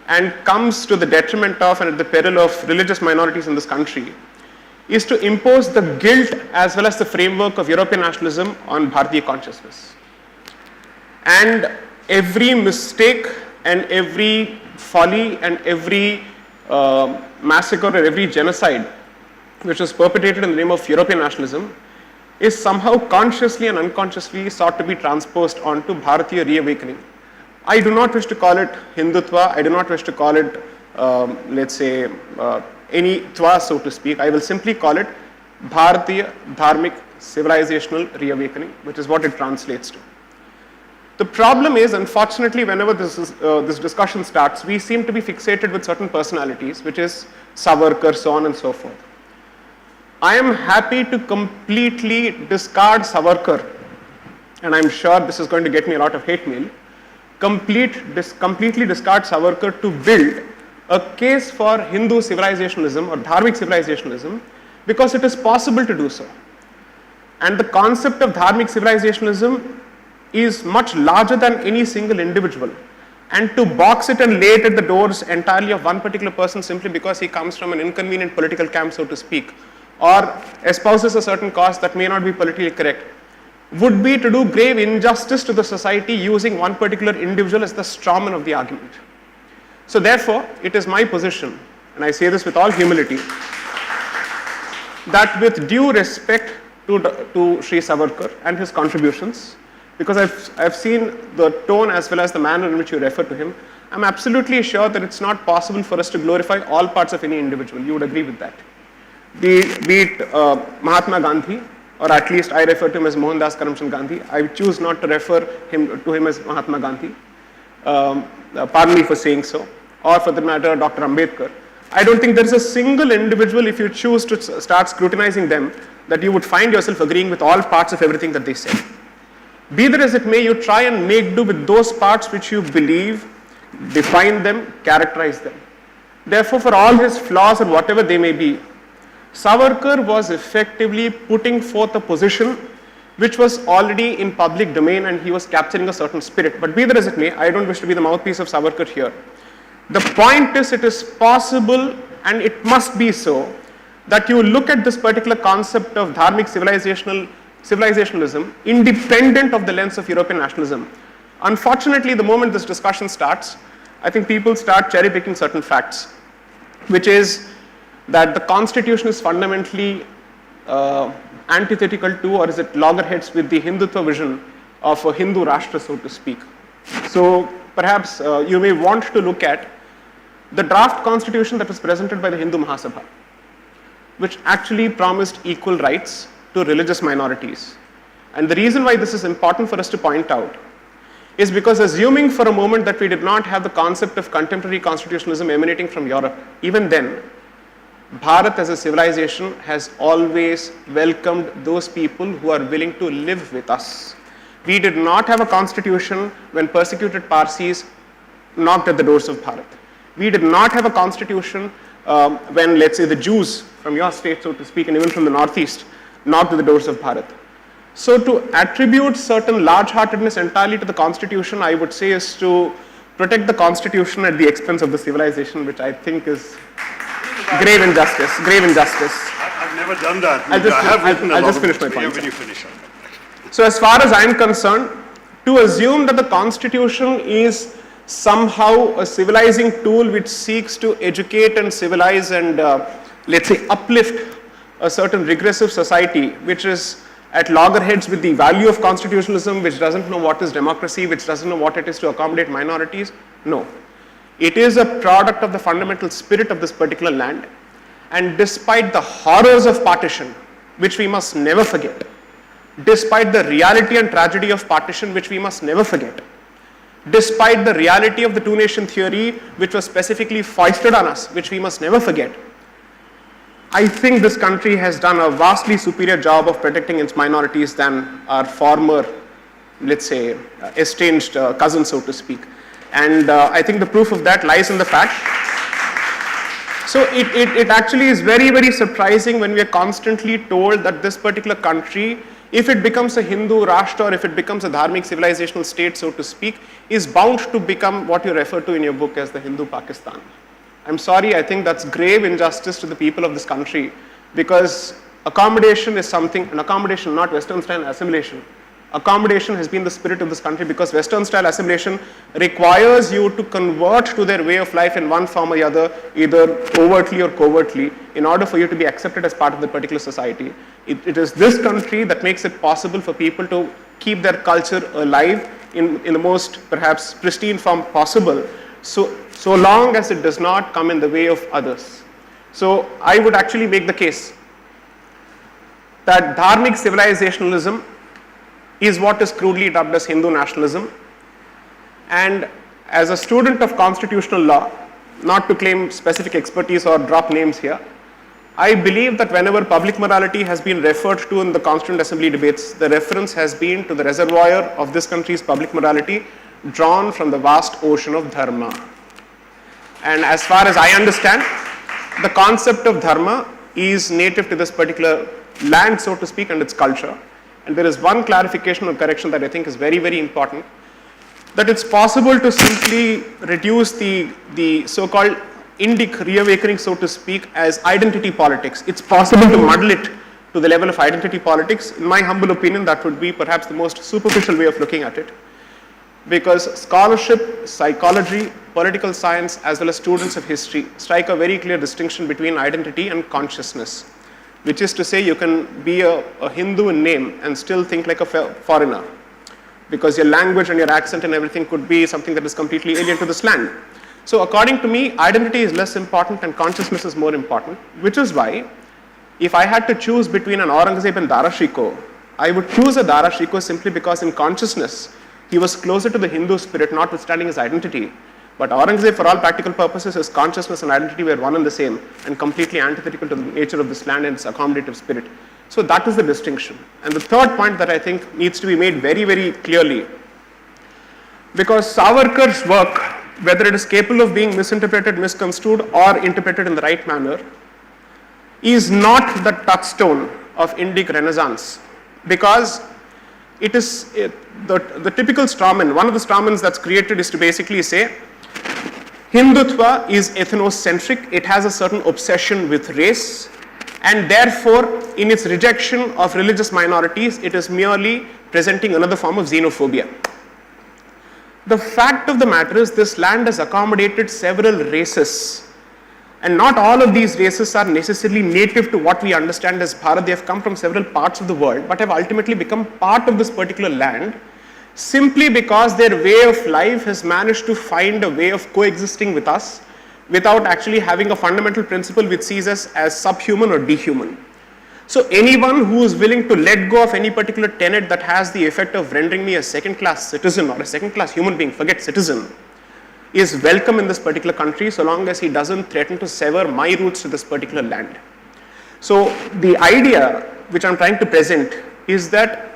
and comes to the detriment of and at the peril of religious minorities in this country is to impose the guilt as well as the framework of European nationalism on Bharatiya consciousness. And every mistake and every folly and every massacre or every genocide which was perpetrated in the name of European nationalism is somehow consciously and unconsciously sought to be transposed onto Bharatiya reawakening. I do not wish to call it Hindutva, I do not wish to call it, any Twa, so to speak. I will simply call it Bharatiya Dharmic Civilizational Reawakening, which is what it translates to. The problem is, unfortunately, whenever this discussion starts, we seem to be fixated with certain personalities, which is Savarkar, so on and so forth. I am happy to completely discard Savarkar and I'm sure this is going to get me a lot of hate mail, completely discard Savarkar to build a case for Hindu civilizationalism or Dharmic civilizationalism, because it is possible to do so. And the concept of Dharmic civilizationalism is much larger than any single individual. And to box it and lay it at the doors entirely of one particular person simply because he comes from an inconvenient political camp, so to speak, or espouses a certain cause that may not be politically correct, would be to do grave injustice to the society using one particular individual as the strawman of the argument. So therefore, it is my position, and I say this with all humility, that with due respect to Sri Savarkar and his contributions, because I've seen the tone as well as the manner in which you refer to him, I'm absolutely sure that it's not possible for us to glorify all parts of any individual. You would agree with that. Be it Mahatma Gandhi, or at least I refer to him as Mohandas Karamchand Gandhi. I choose not to refer to him as Mahatma Gandhi. Pardon me for saying so. Or for the matter, Dr. Ambedkar. I don't think there is a single individual, if you choose to start scrutinizing them, that you would find yourself agreeing with all parts of everything that they say. Be that as it may, you try and make do with those parts which you believe, define them, characterize them. Therefore, for all his flaws and whatever they may be, Savarkar was effectively putting forth a position which was already in public domain, and he was capturing a certain spirit. But be that as it may, I don't wish to be the mouthpiece of Savarkar here. The point is, it is possible, and it must be so, that you look at this particular concept of Dharmic civilizationalism independent of the lens of European nationalism. Unfortunately, the moment this discussion starts, I think people start cherry picking certain facts, which is that the constitution is fundamentally antithetical to, or is it loggerheads with, the Hindutva vision of a Hindu Rashtra, so to speak. So perhaps you may want to look at the draft constitution that was presented by the Hindu Mahasabha, which actually promised equal rights to religious minorities. And the reason why this is important for us to point out is because, assuming for a moment that we did not have the concept of contemporary constitutionalism emanating from Europe, even then, Bharat as a civilization has always welcomed those people who are willing to live with us. We did not have a constitution when persecuted Parsis knocked at the doors of Bharat. We did not have a constitution when, let's say, the Jews from your state, so to speak, and even from the northeast, knocked at the doors of Bharat. So to attribute certain large-heartedness entirely to the constitution, I would say, is to protect the constitution at the expense of the civilization, which I think is grave injustice, grave injustice. I've never done that. I'll just finish my point. When you finish. So as far as I'm concerned, to assume that the constitution is somehow a civilizing tool which seeks to educate and civilize and, let's say, uplift a certain regressive society, which is at loggerheads with the value of constitutionalism, which doesn't know what is democracy, which doesn't know what it is to accommodate minorities, no. It is a product of the fundamental spirit of this particular land. And despite the horrors of partition, which we must never forget, despite the reality and tragedy of partition, which we must never forget, despite the reality of the two-nation theory, which was specifically foisted on us, which we must never forget, I think this country has done a vastly superior job of protecting its minorities than our former, let's say, estranged cousins, so to speak. And I think the proof of that lies in the fact. So it actually is very, very surprising when we are constantly told that this particular country, if it becomes a Hindu Rashtra, or if it becomes a Dharmic civilizational state, so to speak, is bound to become what you refer to in your book as the Hindu Pakistan. I'm sorry, I think that's grave injustice to the people of this country, because accommodation is something, an accommodation, not Western style assimilation. Accommodation has been the spirit of this country, because Western style assimilation requires you to convert to their way of life in one form or the other, either overtly or covertly, in order for you to be accepted as part of the particular society. It is this country that makes it possible for people to keep their culture alive in the most perhaps pristine form possible, so long as it does not come in the way of others. So I would actually make the case that Dharmic civilizationalism is what is crudely dubbed as Hindu nationalism. And as a student of constitutional law, not to claim specific expertise or drop names here, I believe that whenever public morality has been referred to in the Constituent Assembly debates, the reference has been to the reservoir of this country's public morality drawn from the vast ocean of dharma. And as far as I understand, the concept of dharma is native to this particular land, so to speak, and its culture. And there is one clarification or correction that I think is very, very important, that it's possible to simply reduce the so-called Indic reawakening, so to speak, as identity politics. It's possible to muddle it to the level of identity politics. In my humble opinion, that would be perhaps the most superficial way of looking at it. Because scholarship, psychology, political science, as well as students of history strike a very clear distinction between identity and consciousness, which is to say you can be a Hindu in name and still think like a foreigner, because your language and your accent and everything could be something that is completely alien to this land. So according to me, identity is less important and consciousness is more important, which is why if I had to choose between an Aurangzeb and Dara Shikoh, I would choose a Dara Shikoh simply because in consciousness, he was closer to the Hindu spirit, notwithstanding his identity. But Aurangzeb, for all practical purposes, his consciousness and identity were one and the same and completely antithetical to the nature of this land and its accommodative spirit. So that is the distinction. And the third point that I think needs to be made very, very clearly, because Savarkar's work, whether it is capable of being misinterpreted, misconstrued, or interpreted in the right manner, is not the touchstone of Indic Renaissance, because it is the typical strawman. One of the strawmans that's created is to basically say Hindutva is ethnocentric, it has a certain obsession with race, and therefore in its rejection of religious minorities, it is merely presenting another form of xenophobia. The fact of the matter is this land has accommodated several races, and not all of these races are necessarily native to what we understand as Bharat. They have come from several parts of the world, but have ultimately become part of this particular land simply because their way of life has managed to find a way of coexisting with us without actually having a fundamental principle which sees us as subhuman or dehuman. So anyone who is willing to let go of any particular tenet that has the effect of rendering me a second-class citizen or a second-class human being, forget citizen, is welcome in this particular country so long as he doesn't threaten to sever my roots to this particular land. So the idea which I'm trying to present is that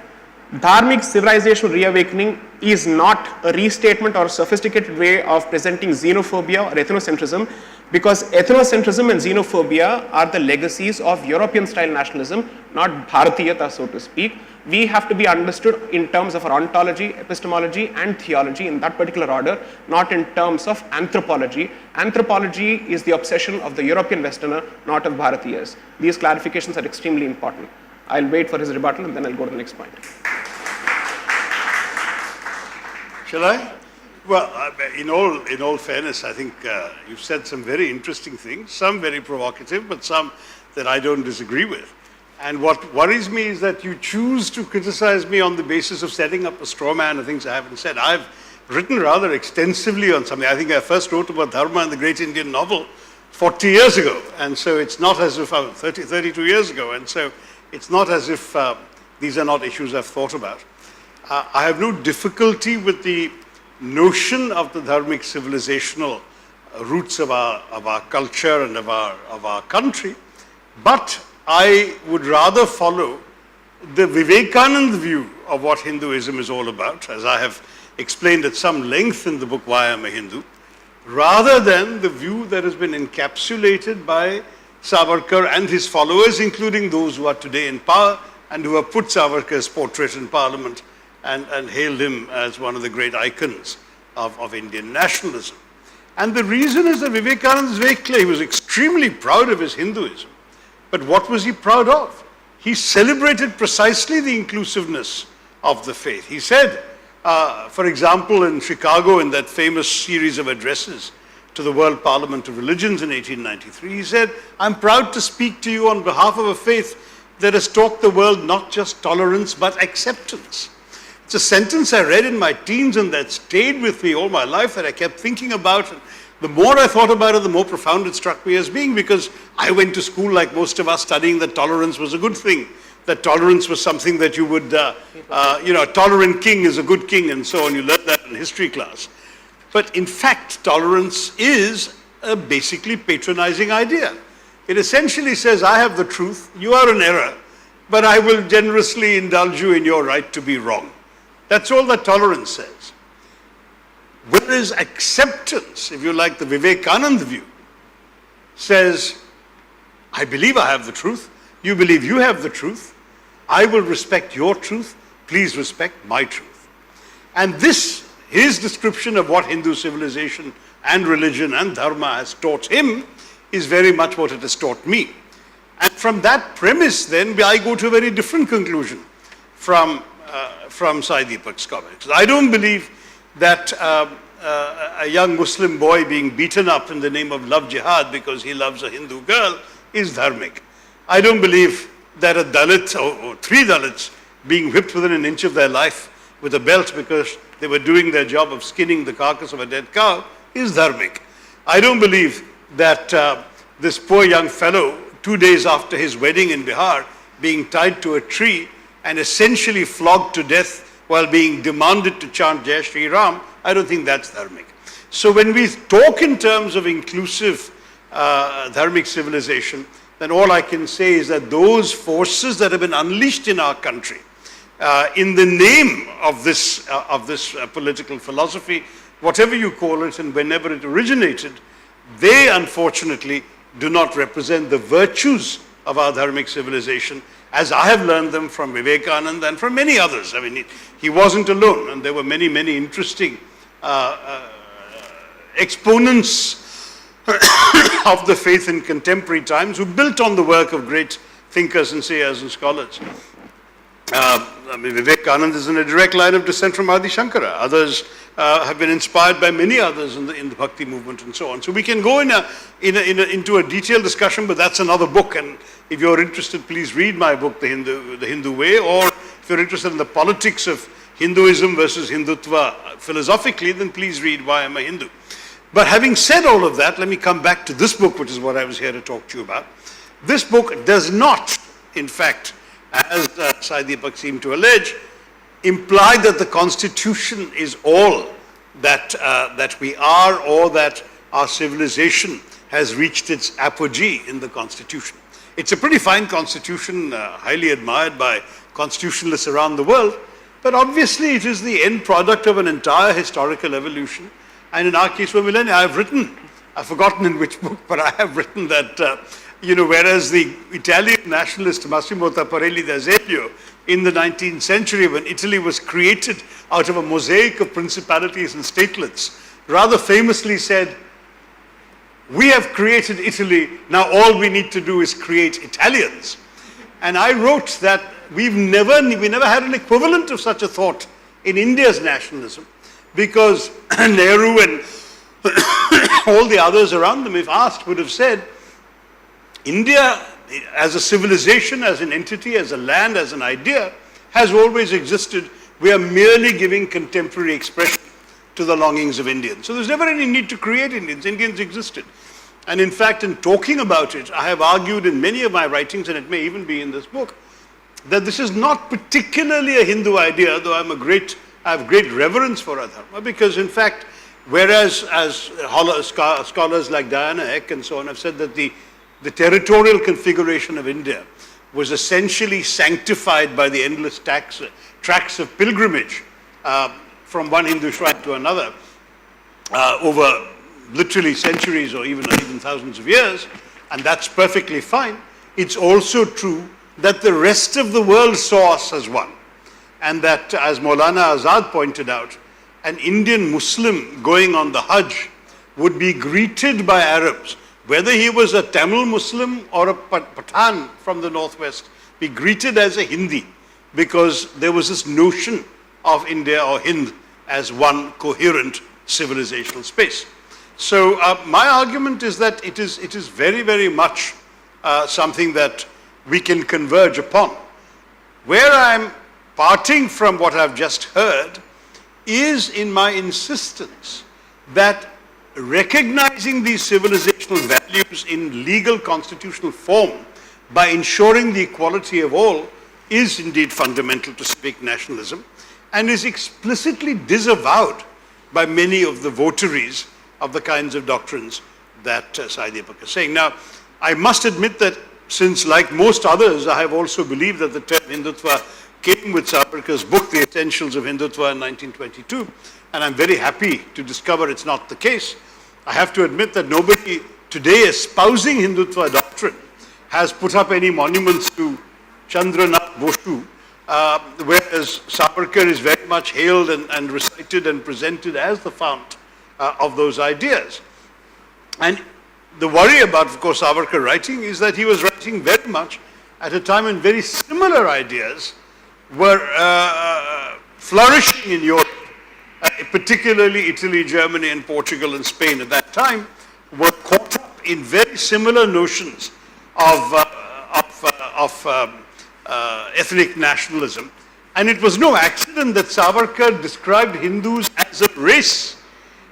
dharmic civilizational reawakening is not a restatement or a sophisticated way of presenting xenophobia or ethnocentrism, because ethnocentrism and xenophobia are the legacies of European style nationalism, not Bharatiyata, so to speak. We have to be understood in terms of our ontology, epistemology and theology in that particular order, not in terms of anthropology. Anthropology is the obsession of the European Westerner, not of Bharatiyas. These clarifications are extremely important. I'll wait for his rebuttal and then I'll go to the next point. Shall I? Well, in all fairness, I think you've said some very interesting things, some very provocative, but some that I don't disagree with. And what worries me is that you choose to criticize me on the basis of setting up a straw man of things I haven't said. I've written rather extensively on something. I think I first wrote about Dharma in the Great Indian Novel 40 years ago. And so it's not as if 32 years ago. And so it's not as if these are not issues I've thought about. I have no difficulty with the notion of the dharmic civilizational roots of our culture and of our country, but I would rather follow the Vivekananda view of what Hinduism is all about, as I have explained at some length in the book Why I'm a Hindu, rather than the view that has been encapsulated by Savarkar and his followers, including those who are today in power and who have put Savarkar's portrait in Parliament and hailed him as one of the great icons of Indian nationalism. And the reason is that Vivekananda is very clear. He was extremely proud of his Hinduism. But what was he proud of? He celebrated precisely the inclusiveness of the faith. He said, for example, in Chicago, in that famous series of addresses to the World Parliament of Religions in 1893, he said, "I'm proud to speak to you on behalf of a faith that has taught the world not just tolerance but acceptance." It's a sentence I read in my teens and that stayed with me all my life, that I kept thinking about. And the more I thought about it, the more profound it struck me as being, because I went to school like most of us studying that tolerance was a good thing, that tolerance was something that you would, a tolerant king is a good king and so on. You learned that in history class. But in fact, tolerance is a basically patronizing idea. It essentially says, I have the truth, you are in error, but I will generously indulge you in your right to be wrong. That's all that tolerance says. Whereas acceptance, if you like the Vivekananda view, says, I believe I have the truth, you believe you have the truth, I will respect your truth, please respect my truth. And this, his description of what Hindu civilization and religion and dharma has taught him, is very much what it has taught me. And from that premise, then, I go to a very different conclusion from Sai Deepak's comments. I don't believe that a young Muslim boy being beaten up in the name of love jihad because he loves a Hindu girl is dharmic. I don't believe that a Dalit or three Dalits being whipped within an inch of their life with a belt because they were doing their job of skinning the carcass of a dead cow is dharmic. I don't believe that this poor young fellow, 2 days after his wedding in Bihar, being tied to a tree and essentially flogged to death while being demanded to chant Jai Shri Ram, I don't think that's dharmic. So when we talk in terms of inclusive dharmic civilization, then all I can say is that those forces that have been unleashed in our country in the name of this political philosophy, whatever you call it and whenever it originated, they unfortunately do not represent the virtues of our dharmic civilization as I have learned them from Vivekananda and from many others. I mean, he wasn't alone, and there were many, many interesting exponents of the faith in contemporary times who built on the work of great thinkers and sayers and scholars. I mean, Vivekananda is in a direct line of descent from Adi Shankara. Others have been inspired by many others in the Bhakti movement and so on. So we can go into a detailed discussion, but that's another book. And if you're interested, please read my book, The Hindu Way, or if you're interested in the politics of Hinduism versus Hindutva philosophically, then please read Why Am I Hindu? But having said all of that, let me come back to this book, which is what I was here to talk to you about. This book does not, in fact, as Sai Deepak seemed to allege, imply that the Constitution is all that we are, or that our civilization has reached its apogee in the Constitution. It's a pretty fine Constitution, highly admired by constitutionalists around the world, but obviously it is the end product of an entire historical evolution. And in our case, for millennia, I've forgotten in which book, but I have written that whereas the Italian nationalist Massimo Tapparelli d'Azeglio in the 19th century, when Italy was created out of a mosaic of principalities and statelets, rather famously said, we have created Italy, now all we need to do is create Italians. And I wrote that we never had an equivalent of such a thought in India's nationalism, because Nehru and all the others around them, if asked, would have said, India as a civilization, as an entity, as a land, as an idea, has always existed. We are merely giving contemporary expression to the longings of Indians. So there's never any need to create Indians. Indians existed. And in fact, in talking about it, I have argued in many of my writings, and it may even be in this book, that this is not particularly a Hindu idea, though I have great reverence for our dharma, because in fact, whereas as scholars like Diana Eck and so on have said that the territorial configuration of India was essentially sanctified by the endless tracks of pilgrimage from one Hindu shrine to another over literally centuries or even thousands of years, and that's perfectly fine. It's also true that the rest of the world saw us as one, and that, as Maulana Azad pointed out, an Indian Muslim going on the Hajj would be greeted by Arabs, whether he was a Tamil Muslim or a Pathan from the northwest, be greeted as a Hindi, because there was this notion of India or Hind as one coherent civilizational space. So my argument is that it is very, very much something that we can converge upon. Where I'm parting from what I've just heard is in my insistence that recognizing these civilizational values in legal constitutional form by ensuring the equality of all is indeed fundamental to civic nationalism, and is explicitly disavowed by many of the votaries of the kinds of doctrines that Sai Deepak is saying. Now, I must admit that since, like most others, I have also believed that the term Hindutva came with Savarkar's book, The Essentials of Hindutva in 1922, and I'm very happy to discover it's not the case. I have to admit that nobody today espousing Hindutva doctrine has put up any monuments to Chandranath Boshu, whereas Savarkar is very much hailed and recited and presented as the fount of those ideas. And the worry about, of course, Savarkar writing is that he was writing very much at a time when very similar ideas were flourishing in Europe, particularly Italy, Germany, and Portugal and Spain at that time, were caught up in very similar notions of ethnic nationalism. And it was no accident that Savarkar described Hindus as a race.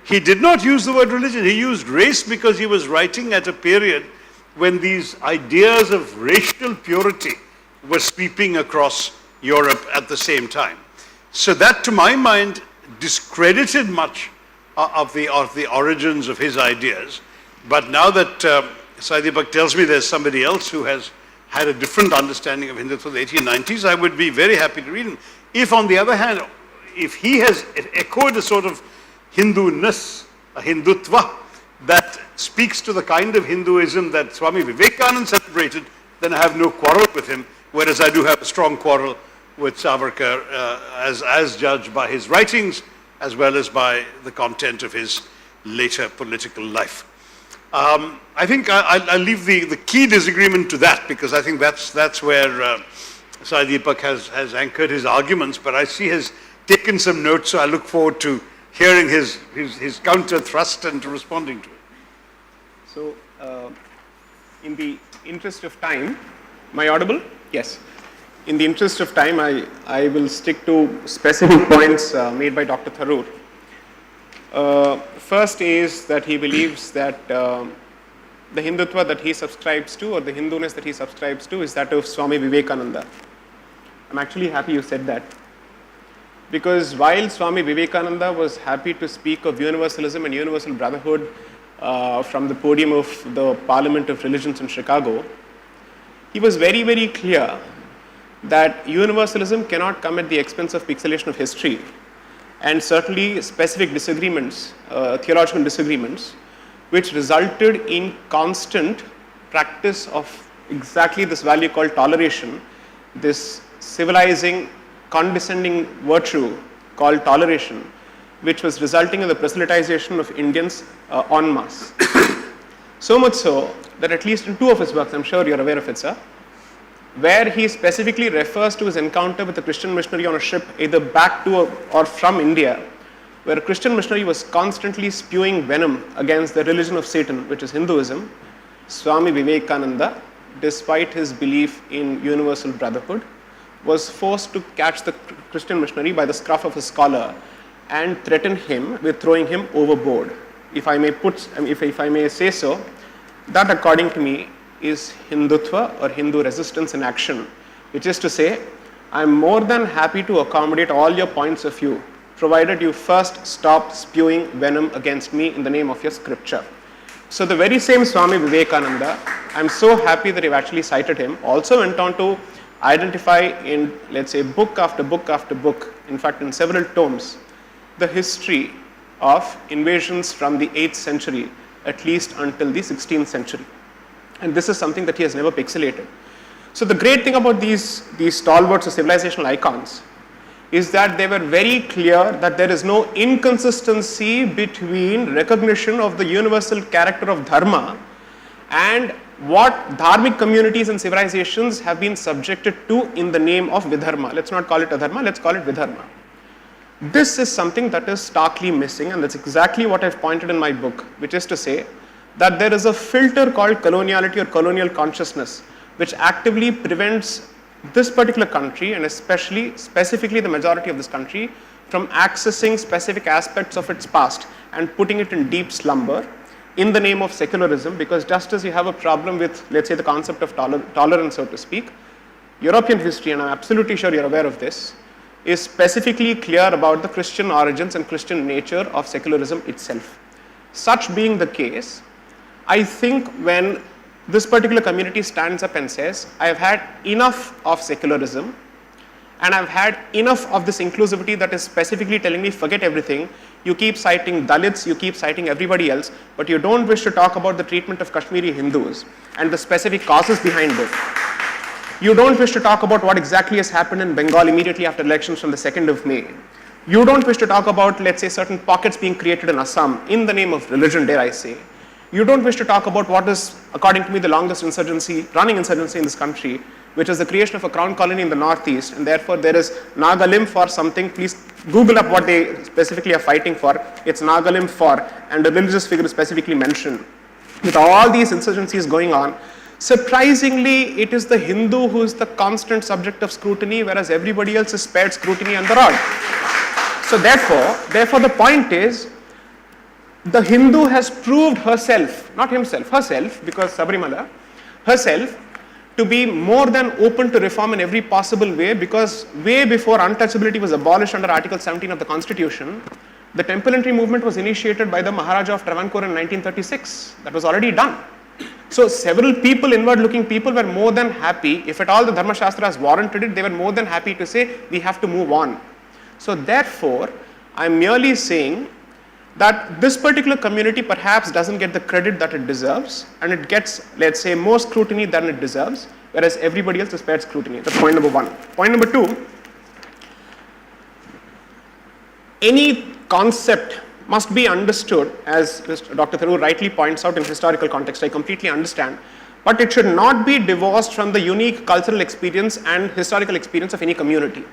He did not use the word religion, he used race because he was writing at a period when these ideas of racial purity were sweeping across Europe at the same time. So that, to my mind, discredited much of the origins of his ideas. But now that Sai Deepak tells me there's somebody else who has had a different understanding of Hindutva in the 1890s, I would be very happy to read him. If, on the other hand, if he has echoed a sort of Hindu-ness, a Hindutva, that speaks to the kind of Hinduism that Swami Vivekananda celebrated, then I have no quarrel with him, whereas I do have a strong quarrel with Savarkar as judged by his writings as well as by the content of his later political life. I think I'll leave the key disagreement to that, because I think that's where Sai Deepak has anchored his arguments, but I see has taken some notes, so I look forward to hearing his counter thrust and to responding to it. So, in the interest of time, am I audible? Yes. In the interest of time, I will stick to specific points made by Dr. Tharoor. First is that he believes that the Hindutva that he subscribes to, or the Hinduness that he subscribes to, is that of Swami Vivekananda. I'm actually happy you said that, because while Swami Vivekananda was happy to speak of universalism and universal brotherhood from the podium of the Parliament of Religions in Chicago, he was very, very clear that universalism cannot come at the expense of pixelation of history, and certainly specific disagreements, theological disagreements, which resulted in constant practice of exactly this value called toleration, this civilizing, condescending virtue called toleration, which was resulting in the proselytization of Indians en masse. So much so that at least in two of his works, I'm sure you're aware of it, sir, where he specifically refers to his encounter with a Christian missionary on a ship either back to or from India, where a Christian missionary was constantly spewing venom against the religion of Satan, which is Hinduism. Swami Vivekananda, despite his belief in universal brotherhood, was forced to catch the Christian missionary by the scruff of his collar and threaten him with throwing him overboard. If I may say so, that according to me is Hindutva, or Hindu resistance in action, which is to say, I am more than happy to accommodate all your points of view, provided you first stop spewing venom against me in the name of your scripture. So the very same Swami Vivekananda, I am so happy that you've actually cited him, also went on to identify in, let's say, book after book after book, in fact in several tomes, the history of invasions from the 8th century at least until the 16th century. And this is something that he has never pixelated. So the great thing about these stalwarts or civilizational icons is that they were very clear that there is no inconsistency between recognition of the universal character of dharma and what dharmic communities and civilizations have been subjected to in the name of vidharma. Let's not call it adharma, let's call it vidharma. This is something that is starkly missing, and that's exactly what I've pointed in my book, which is to say that there is a filter called coloniality or colonial consciousness, which actively prevents this particular country, and specifically the majority of this country, from accessing specific aspects of its past and putting it in deep slumber in the name of secularism. Because just as you have a problem with, let's say, the concept of tolerance, so to speak, European history, and I'm absolutely sure you're aware of this, is specifically clear about the Christian origins and Christian nature of secularism itself. Such being the case, I think when this particular community stands up and says, I have had enough of secularism, and I've had enough of this inclusivity that is specifically telling me forget everything. You keep citing Dalits, you keep citing everybody else, but you don't wish to talk about the treatment of Kashmiri Hindus and the specific causes behind it. You don't wish to talk about what exactly has happened in Bengal immediately after elections from the 2nd of May. You don't wish to talk about, let's say, certain pockets being created in Assam in the name of religion, dare I say. You don't wish to talk about what is, according to me, the longest running insurgency in this country, which is the creation of a crown colony in the northeast, and therefore there is Nagalim for something. Please Google up what they specifically are fighting for. It's Nagalim for, and a religious figure is specifically mentioned. With all these insurgencies going on, surprisingly, it is the Hindu who is the constant subject of scrutiny, whereas everybody else is spared scrutiny and the rod. So therefore the point is, the Hindu has proved herself, not himself, herself, because Sabarimala, herself, to be more than open to reform in every possible way, because way before untouchability was abolished under Article 17 of the Constitution, the temple entry movement was initiated by the Maharaja of Travancore in 1936. That was already done. So several people, inward-looking people, were more than happy, if at all the Dharma Shastras warranted it, they were more than happy to say, we have to move on. So therefore, I am merely saying that this particular community perhaps doesn't get the credit that it deserves, and it gets, let's say, more scrutiny than it deserves, whereas everybody else is spared scrutiny. That's point number one. Point number two, any concept must be understood, as Dr. Tharoor rightly points out, in historical context. I completely understand, but it should not be divorced from the unique cultural experience and historical experience of any community.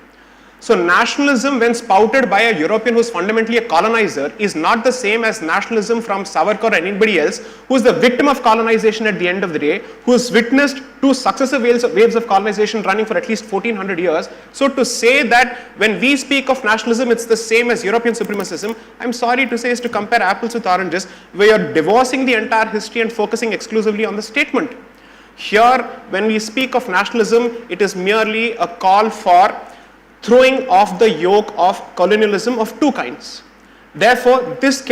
So nationalism, when spouted by a European who is fundamentally a colonizer, is not the same as nationalism from Savarkar or anybody else who is the victim of colonization at the end of the day, who has witnessed two successive waves of colonization running for at least 1400 years. So to say that when we speak of nationalism, it's the same as European supremacism, I'm sorry to say, is to compare apples with oranges, where you're divorcing the entire history and focusing exclusively on the statement. Here, when we speak of nationalism, it is merely a call for throwing off the yoke of colonialism of two kinds. Therefore, this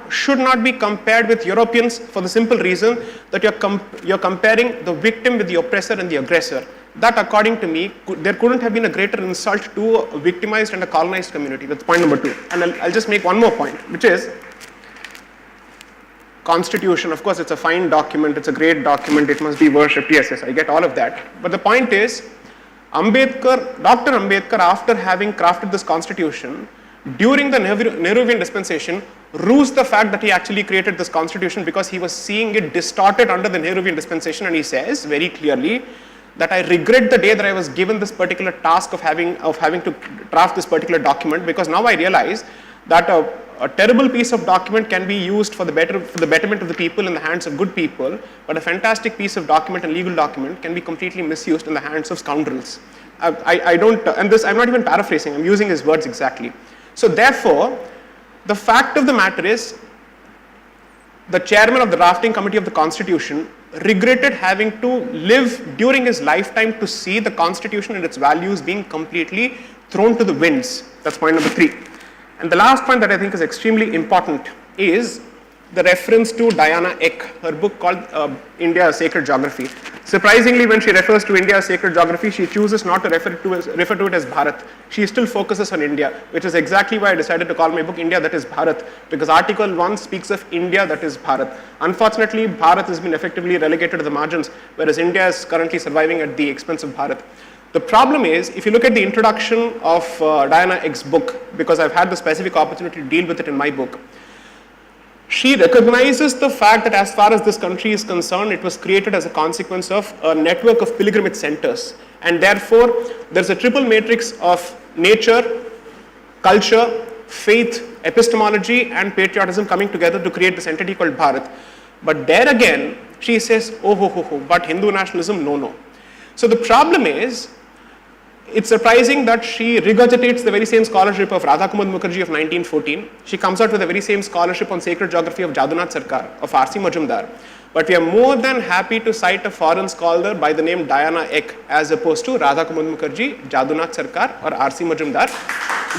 should not be compared with Europeans for the simple reason that you're comparing the victim with the oppressor and the aggressor. That, according to me, there couldn't have been a greater insult to a victimized and a colonized community. That's point number two. And I'll just make one more point, which is Constitution. Of course, it's a fine document, it's a great document, it must be worshipped. Yes, I get all of that. But the point is, Dr. Ambedkar, after having crafted this constitution, during the Nehruvian dispensation, rues the fact that he actually created this constitution because he was seeing it distorted under the Nehruvian dispensation, and he says very clearly that I regret the day that I was given this particular task of having to draft this particular document, because now I realize that a terrible piece of document can be used for the betterment of the people in the hands of good people, but a fantastic piece of document and legal document can be completely misused in the hands of scoundrels. I don't, and this I'm not even paraphrasing, I'm using his words exactly. So therefore, the fact of the matter is, the chairman of the drafting committee of the Constitution regretted having to live during his lifetime to see the Constitution and its values being completely thrown to the winds. That's point number three. And the last point that I think is extremely important is the reference to Diana Eck, her book called India, a Sacred Geography. Surprisingly, when she refers to India, a Sacred Geography, she chooses not to refer to it as Bharat. She still focuses on India, which is exactly why I decided to call my book India, that is Bharat, because Article 1 speaks of India, that is Bharat. Unfortunately, Bharat has been effectively relegated to the margins, whereas India is currently surviving at the expense of Bharat. The problem is, if you look at the introduction of Diana Eck's book, because I've had the specific opportunity to deal with it in my book, she recognizes the fact that as far as this country is concerned, it was created as a consequence of a network of pilgrimage centers. And therefore, there's a triple matrix of nature, culture, faith, epistemology, and patriotism coming together to create this entity called Bharat. But there again, she says, but Hindu nationalism, no. So the problem is, it's surprising that she regurgitates the very same scholarship of Radhakumar Mukherjee of 1914. She comes out with the very same scholarship on sacred geography of Jadunath Sarkar, of R.C. Majumdar. But we are more than happy to cite a foreign scholar by the name Diana Eck as opposed to Radhakumar Mukherjee, Jadunath Sarkar or R.C. Majumdar,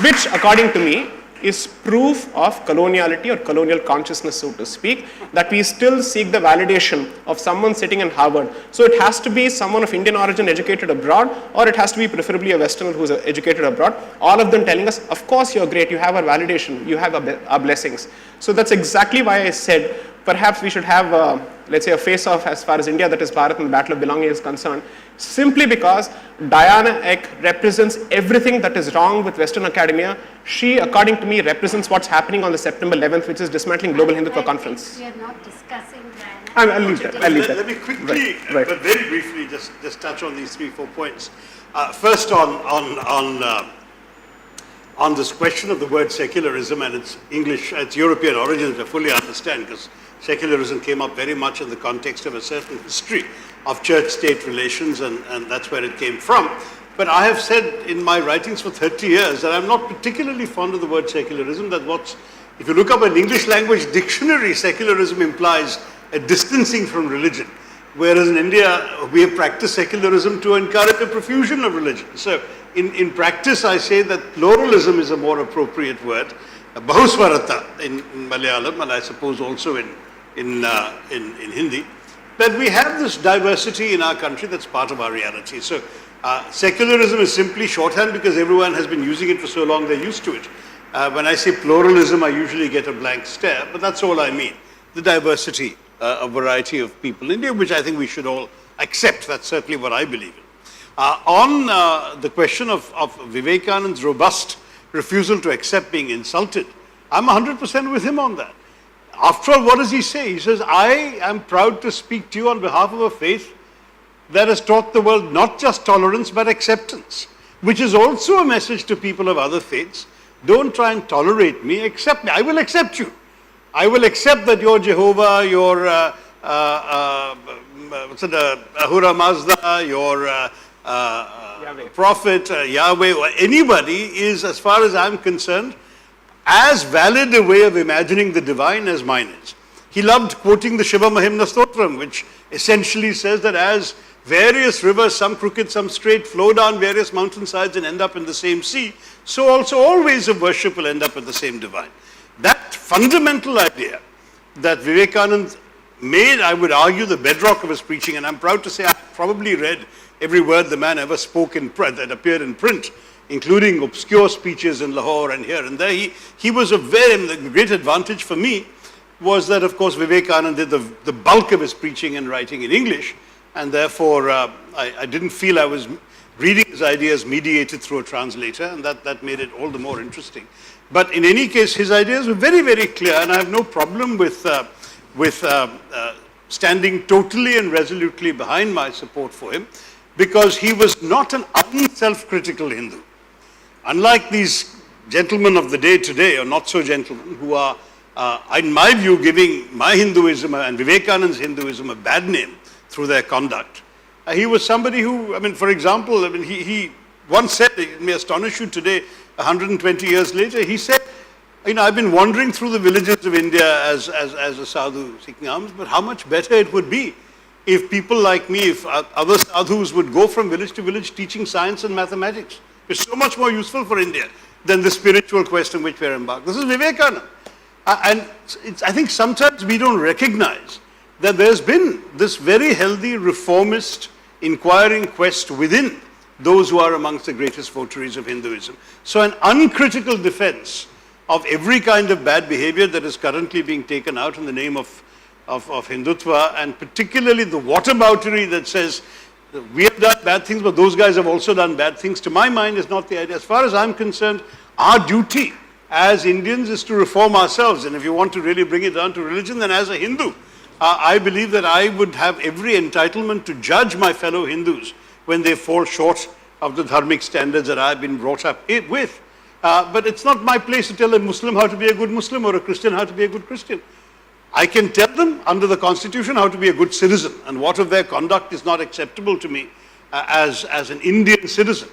which according to me is proof of coloniality or colonial consciousness, so to speak, that we still seek the validation of someone sitting in Harvard. So it has to be someone of Indian origin educated abroad, or it has to be preferably a Westerner who's educated abroad, all of them telling us, of course you're great, you have our validation, you have our blessings. So that's exactly why I said perhaps we should have, let's say, a face-off as far as India, that is Bharat and the Battle of Belonging is concerned, simply because Diana Eck represents everything that is wrong with Western academia. She, according to me, represents what's happening on the September 11th, which is dismantling Global Hindutva Conference. We are not discussing Diana. I'll leave that. Let me quickly, Right. but very briefly, just touch on these 3-4 points. First, on this question of the word secularism and its English, its European origins, I fully understand, because secularism came up very much in the context of a certain history of church-state relations, and that's where it came from. But I have said in my writings for 30 years that I'm not particularly fond of the word secularism. If you look up an English language dictionary, secularism implies a distancing from religion. Whereas in India, we have practiced secularism to encourage a profusion of religion. So in practice, I say that pluralism is a more appropriate word. Bahuswarata in Malayalam, and I suppose also in Hindi. But we have this diversity in our country that's part of our reality. So secularism is simply shorthand because everyone has been using it for so long they're used to it. When I say pluralism, I usually get a blank stare, but that's all I mean. The diversity, a variety of people in India, which I think we should all accept. That's certainly what I believe in. On the question of Vivekananda's robust refusal to accept being insulted, I'm 100% with him on that. After all, what does he say? He says, I am proud to speak to you on behalf of a faith that has taught the world not just tolerance but acceptance, which is also a message to people of other faiths. Don't try and tolerate me, accept me. I will accept you. I will accept that you're Jehovah, you're Ahura Mazda, your prophet, Yahweh, or anybody is, as far as I'm concerned, as valid a way of imagining the divine as mine is. He loved quoting the Shiva Mahimna Stotram, which essentially says that as various rivers, some crooked, some straight, flow down various mountainsides and end up in the same sea, so also all ways of worship will end up in the same divine. That fundamental idea that Vivekananda made, I would argue, the bedrock of his preaching, and I'm proud to say I've probably read every word the man ever spoke in print, that appeared in print, including obscure speeches in Lahore and here and there. He was the great advantage for me was that, of course, Vivekananda did the bulk of his preaching and writing in English, and therefore I didn't feel I was reading his ideas mediated through a translator, and that made it all the more interesting. But in any case, his ideas were very, very clear, and I have no problem with standing totally and resolutely behind my support for him, because he was not an unself-critical Hindu. Unlike these gentlemen of the day today, or not so gentlemen, who are, in my view, giving my Hinduism and Vivekananda's Hinduism a bad name through their conduct. He was somebody who, for example, he once said, it may astonish you today, 120 years later, he said, I've been wandering through the villages of India as a sadhu seeking alms, but how much better it would be if people like me, if other sadhus would go from village to village teaching science and mathematics. It's so much more useful for India than the spiritual quest in which we're embarked. This is Vivekananda. And I think sometimes we don't recognize that there's been this very healthy reformist inquiring quest within those who are amongst the greatest votaries of Hinduism. So an uncritical defense of every kind of bad behavior that is currently being taken out in the name of Hindutva, and particularly the whataboutery that says we have done bad things, but those guys have also done bad things, to my mind is not the idea. As far as I'm concerned, our duty as Indians is to reform ourselves. And if you want to really bring it down to religion, then as a Hindu, I believe that I would have every entitlement to judge my fellow Hindus when they fall short of the dharmic standards that I've been brought up with. But it's not my place to tell a Muslim how to be a good Muslim or a Christian how to be a good Christian. I can tell them under the Constitution how to be a good citizen, and what of their conduct is not acceptable to me as an Indian citizen.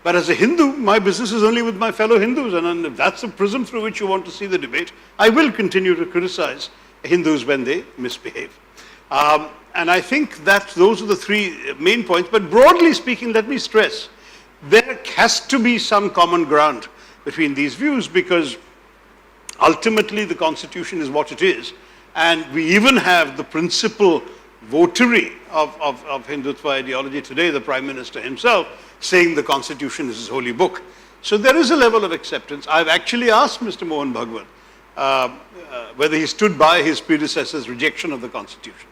But as a Hindu, my business is only with my fellow Hindus, and if that's the prism through which you want to see the debate, I will continue to criticize Hindus when they misbehave. And I think that those are the three main points. But broadly speaking, let me stress, there has to be some common ground between these views, because ultimately the Constitution is what it is. And we even have the principal votary of Hindutva ideology today, the Prime Minister himself, saying the Constitution is his holy book. So there is a level of acceptance. I've actually asked Mr. Mohan Bhagwat whether he stood by his predecessor's rejection of the Constitution.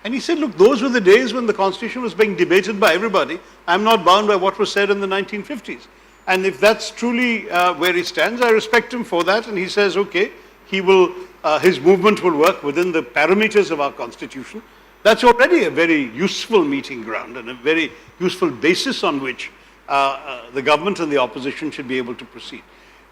And he said, look, those were the days when the Constitution was being debated by everybody. I'm not bound by what was said in the 1950s. And if that's truly where he stands, I respect him for that. And he says, okay, he will, his movement will work within the parameters of our Constitution. That's already a very useful meeting ground and a very useful basis on which the government and the opposition should be able to proceed.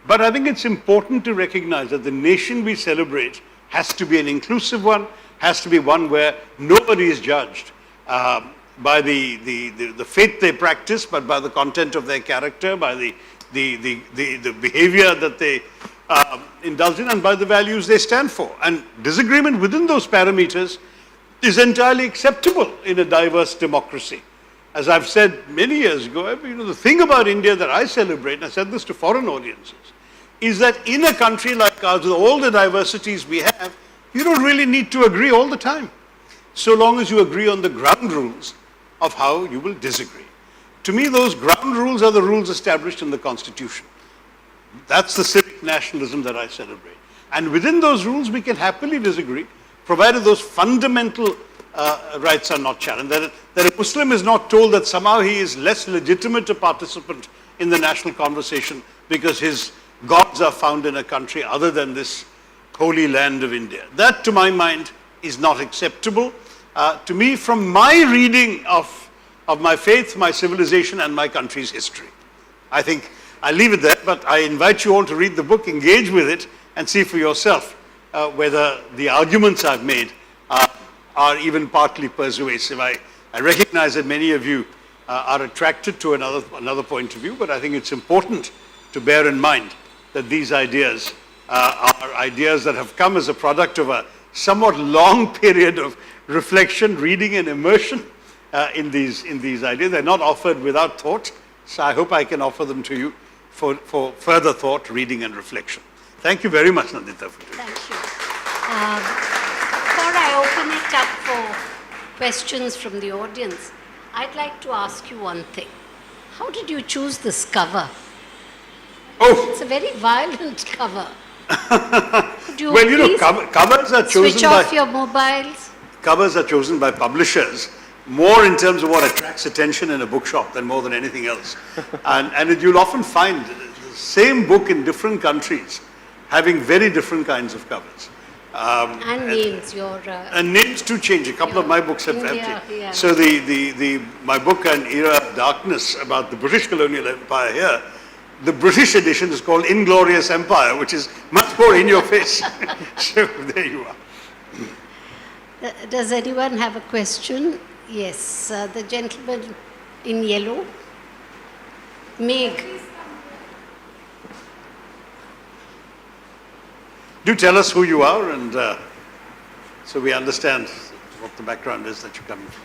But I think it's important to recognize that the nation we celebrate has to be an inclusive one, has to be one where nobody is judged by the faith they practice, but by the content of their character, by the behavior that they indulge in, and by the values they stand for. And disagreement within those parameters is entirely acceptable in a diverse democracy. As I've said many years ago, the thing about India that I celebrate, and I said this to foreign audiences, is that in a country like ours, with all the diversities we have, you don't really need to agree all the time, so long as you agree on the ground rules of how you will disagree. To me, those ground rules are the rules established in the Constitution. That's the civic nationalism that I celebrate. And within those rules, we can happily disagree, provided those fundamental rights are not challenged. That a Muslim is not told that somehow he is less legitimate a participant in the national conversation because his gods are found in a country other than this holy land of India. That, to my mind, is not acceptable. To me, from my reading of my faith, my civilization, and my country's history. I think I'll leave it there, but I invite you all to read the book, engage with it, and see for yourself whether the arguments I've made are even partly persuasive. I recognize that many of you are attracted to another point of view, but I think it's important to bear in mind that these ideas are ideas that have come as a product of a somewhat long period of reflection, reading, and immersion in these ideas. They're not offered without thought, so I hope I can offer them to you for further thought, reading, and reflection. Thank you very much, Nandita, for today. Thank you. Before I open it up for questions from the audience, I'd like to ask you one thing. How did you choose this cover? Oh! It's a very violent cover. Could you covers are chosen switch off your mobiles? Covers are chosen by publishers more in terms of what attracts attention in a bookshop than more than anything else. And you'll often find the same book in different countries having very different kinds of covers. And names, and names do change. A couple of my books have yeah. So my book, An Era of Darkness, about the British colonial empire here, the British edition is called Inglorious Empire, which is much more in your face. So there you are. Does anyone have a question? Yes, the gentleman in yellow. Meg. Do tell us who you are, and so we understand what the background is that you're coming from.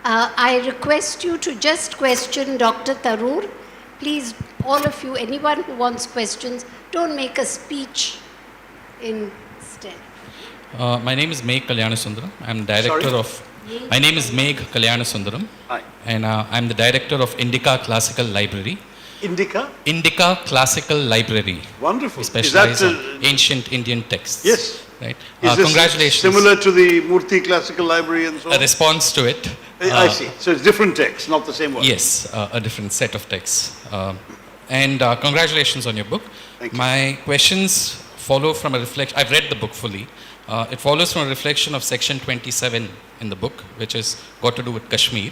I request you to just question Dr. Tharoor. Please, all of you, anyone who wants questions, don't make a speech instead. My name is Meg Kalyanasudaram. I'm director of. My name is Meg Kalyanasudaram. Hi. And I'm the director of Indica Classical Library. Indica? Indica Classical Library. Wonderful. We specialize in ancient Indian texts. Yes. Right. Is this congratulations. Similar to the Murthy Classical Library and so on? A response to it. I see. So it's different texts, not the same one. Yes, a different set of texts. And congratulations on your book. Thank you. My questions follow from a reflection. I've read the book fully. It follows from a reflection of section 27 in the book, which is got to do with Kashmir.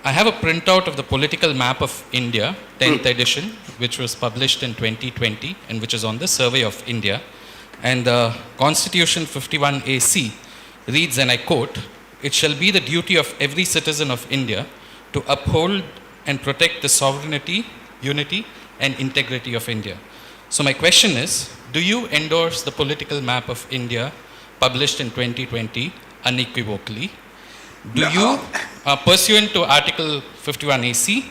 I have a printout of the political map of India, 10th edition, which was published in 2020 and which is on the Survey of India. And the Constitution 51AC reads, and I quote, "It shall be the duty of every citizen of India to uphold and protect the sovereignty, unity, and integrity of India." So my question is, do you endorse the political map of India published in 2020 unequivocally? Do you, pursuant to Article 51AC,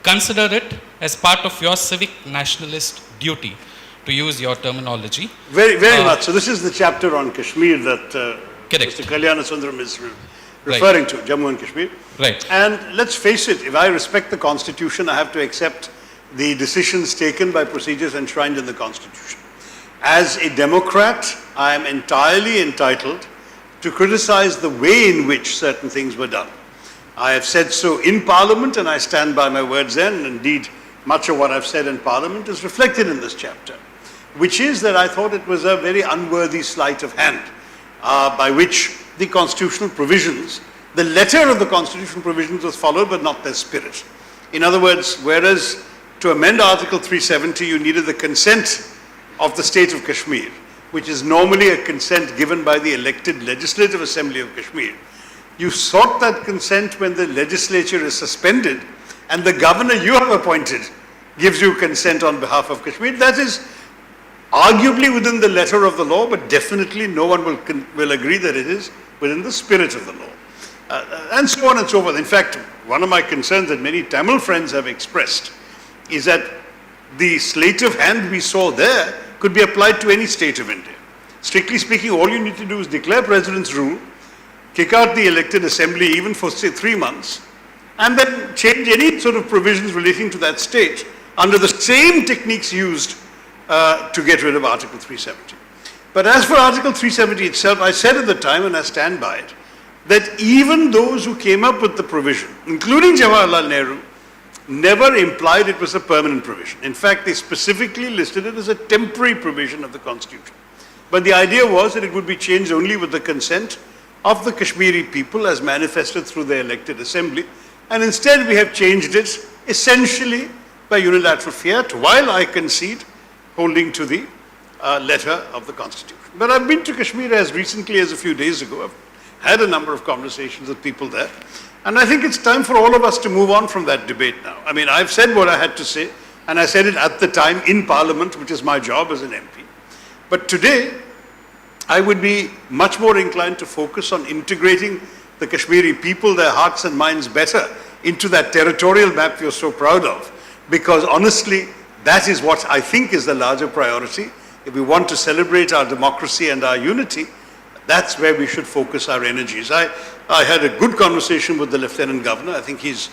consider it as part of your civic nationalist duty, to use your terminology. Very, very much. So this is the chapter on Kashmir that Correct. Mr. Kalyana Sundaram is referring to, Jammu and Kashmir. Right. And let's face it, if I respect the Constitution, I have to accept the decisions taken by procedures enshrined in the Constitution. As a Democrat, I am entirely entitled to criticize the way in which certain things were done. I have said so in Parliament, and I stand by my words then, and indeed much of what I've said in Parliament is reflected in this chapter, which is that I thought it was a very unworthy sleight of hand by which the constitutional provisions, the letter of the constitutional provisions was followed, but not their spirit. In other words, whereas to amend Article 370 you needed the consent of the state of Kashmir, which is normally a consent given by the elected Legislative Assembly of Kashmir, you sought that consent when the legislature is suspended and the governor you have appointed gives you consent on behalf of Kashmir. That is arguably within the letter of the law, but definitely no one will agree that it is within the spirit of the law. And so on and so forth. In fact, one of my concerns that many Tamil friends have expressed is that the sleight of hand we saw there could be applied to any state of India. Strictly speaking, all you need to do is declare President's rule, kick out the elected assembly even for say 3 months, and then change any sort of provisions relating to that state under the same techniques used to get rid of Article 370. But as for Article 370 itself, I said at the time, and I stand by it, that even those who came up with the provision, including Jawaharlal Nehru, never implied it was a permanent provision. In fact, they specifically listed it as a temporary provision of the Constitution. But the idea was that it would be changed only with the consent of the Kashmiri people as manifested through the elected assembly. And instead we have changed it essentially by unilateral fiat, while I concede holding to the letter of the Constitution. But I've been to Kashmir as recently as a few days ago. I've had a number of conversations with people there. And I think it's time for all of us to move on from that debate now. I mean, I've said what I had to say, and I said it at the time in Parliament, which is my job as an MP. But today, I would be much more inclined to focus on integrating the Kashmiri people, their hearts and minds better into that territorial map you're so proud of. Because honestly, that is what I think is the larger priority. If we want to celebrate our democracy and our unity, that's where we should focus our energies. I had a good conversation with the Lieutenant Governor. I think he's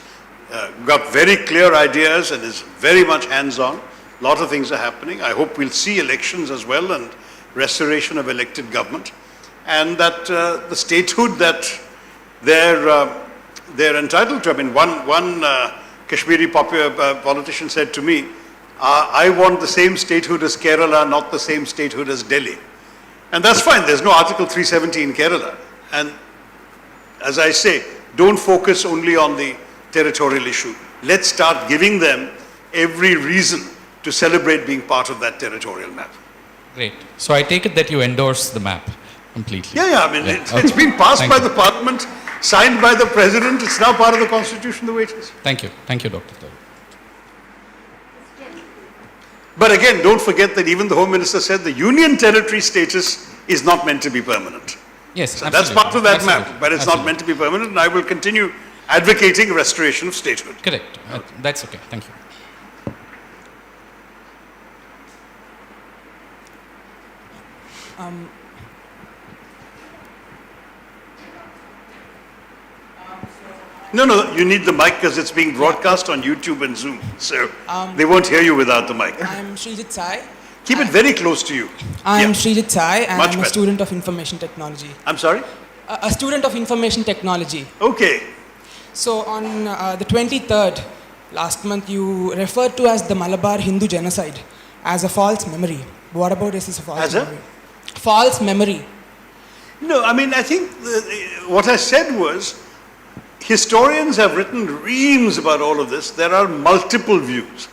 got very clear ideas and is very much hands-on. A lot of things are happening. I hope we'll see elections as well and restoration of elected government. And that the statehood that they're entitled to. I mean, one Kashmiri politician said to me, I want the same statehood as Kerala, not the same statehood as Delhi. And that's fine, there's no Article 370 in Kerala. And as I say, don't focus only on the territorial issue. Let's start giving them every reason to celebrate being part of that territorial map. Great. So I take it that you endorse the map completely. Yeah, I mean, Yeah. it's been passed Thank by you. the Parliament, signed by the President, it's now part of the Constitution the way it is. Thank you. Thank you, Dr. Tharoor. But again, don't forget that even the Home Minister said the Union Territory status is not meant to be permanent. Yes, So absolutely. that's part of that Absolutely. map, but it's not Absolutely. meant to be permanent, and I will continue advocating restoration of statehood. Correct. That's okay. Thank you. No, you need the mic because it's being broadcast on YouTube and Zoom, so they won't hear you without the mic. I'm Srijit Sai. Keep it very close to you. I'm Yeah. Srijit Sai and Much I'm a better. student of information technology. I'm sorry? A student of information technology. Okay. So on the 23rd last month, you referred to as the Malabar Hindu genocide as a false memory. What about this is a false As a? memory? False memory. No, I mean, I think what I said was, historians have written reams about all of this. There are multiple views.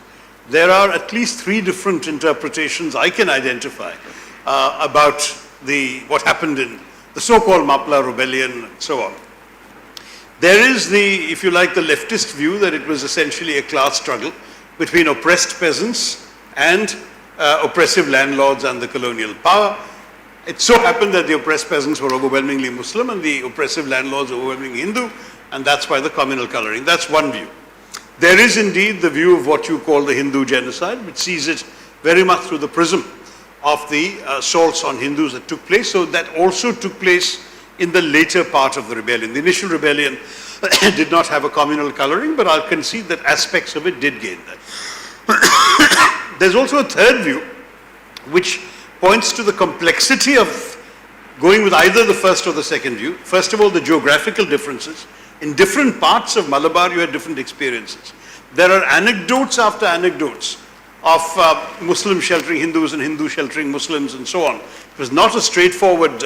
There are at least 3 different interpretations I can identify about what happened in the so-called Mapla rebellion and so on. There is if you like, the leftist view that it was essentially a class struggle between oppressed peasants and oppressive landlords and the colonial power. It so happened that the oppressed peasants were overwhelmingly Muslim and the oppressive landlords overwhelmingly Hindu, and that's why the communal coloring. That's one view. There is indeed the view of what you call the Hindu genocide, which sees it very much through the prism of the assaults on Hindus that took place. So that also took place in the later part of the rebellion. The initial rebellion did not have a communal coloring, but I'll concede that aspects of it did gain that. There's also a third view, which points to the complexity of going with either the first or the second view. First of all, the geographical differences. In different parts of Malabar, you had different experiences. There are anecdotes after anecdotes of Muslim sheltering Hindus and Hindu sheltering Muslims and so on. It was not a straightforward,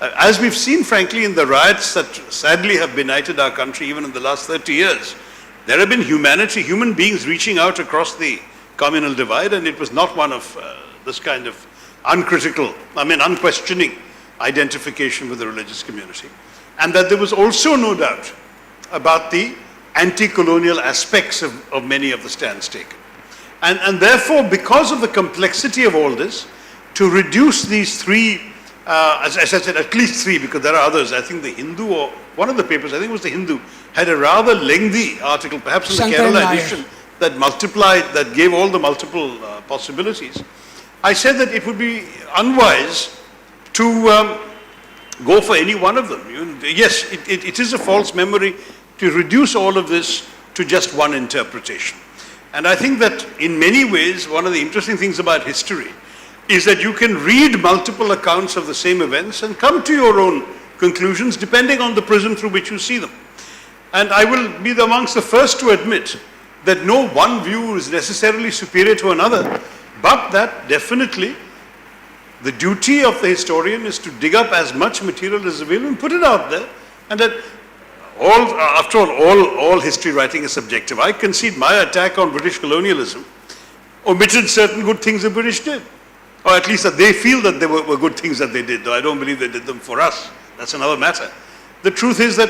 as we've seen frankly in the riots that sadly have benighted our country even in the last 30 years, there have been human beings reaching out across the communal divide, and it was not one of this kind of unquestioning identification with the religious community. And that there was also no doubt about the anti-colonial aspects of many of the stands taken. And therefore, because of the complexity of all this, to reduce these three, as I said, at least three, because there are others. I think the Hindu, or one of the papers, I think it was the Hindu, had a rather lengthy article, perhaps in the Kerala edition, that gave all the multiple possibilities. I said that it would be unwise to go for any one of them. Yes, it is a false memory to reduce all of this to just one interpretation. And I think that in many ways, one of the interesting things about history is that you can read multiple accounts of the same events and come to your own conclusions depending on the prism through which you see them. And I will be amongst the first to admit that no one view is necessarily superior to another, but that definitely the duty of the historian is to dig up as much material as available and put it out there, and that after all history writing is subjective. I concede my attack on British colonialism omitted certain good things the British did, or at least that they feel that they were good things that they did, though I don't believe they did them for us. That's another matter. The truth is that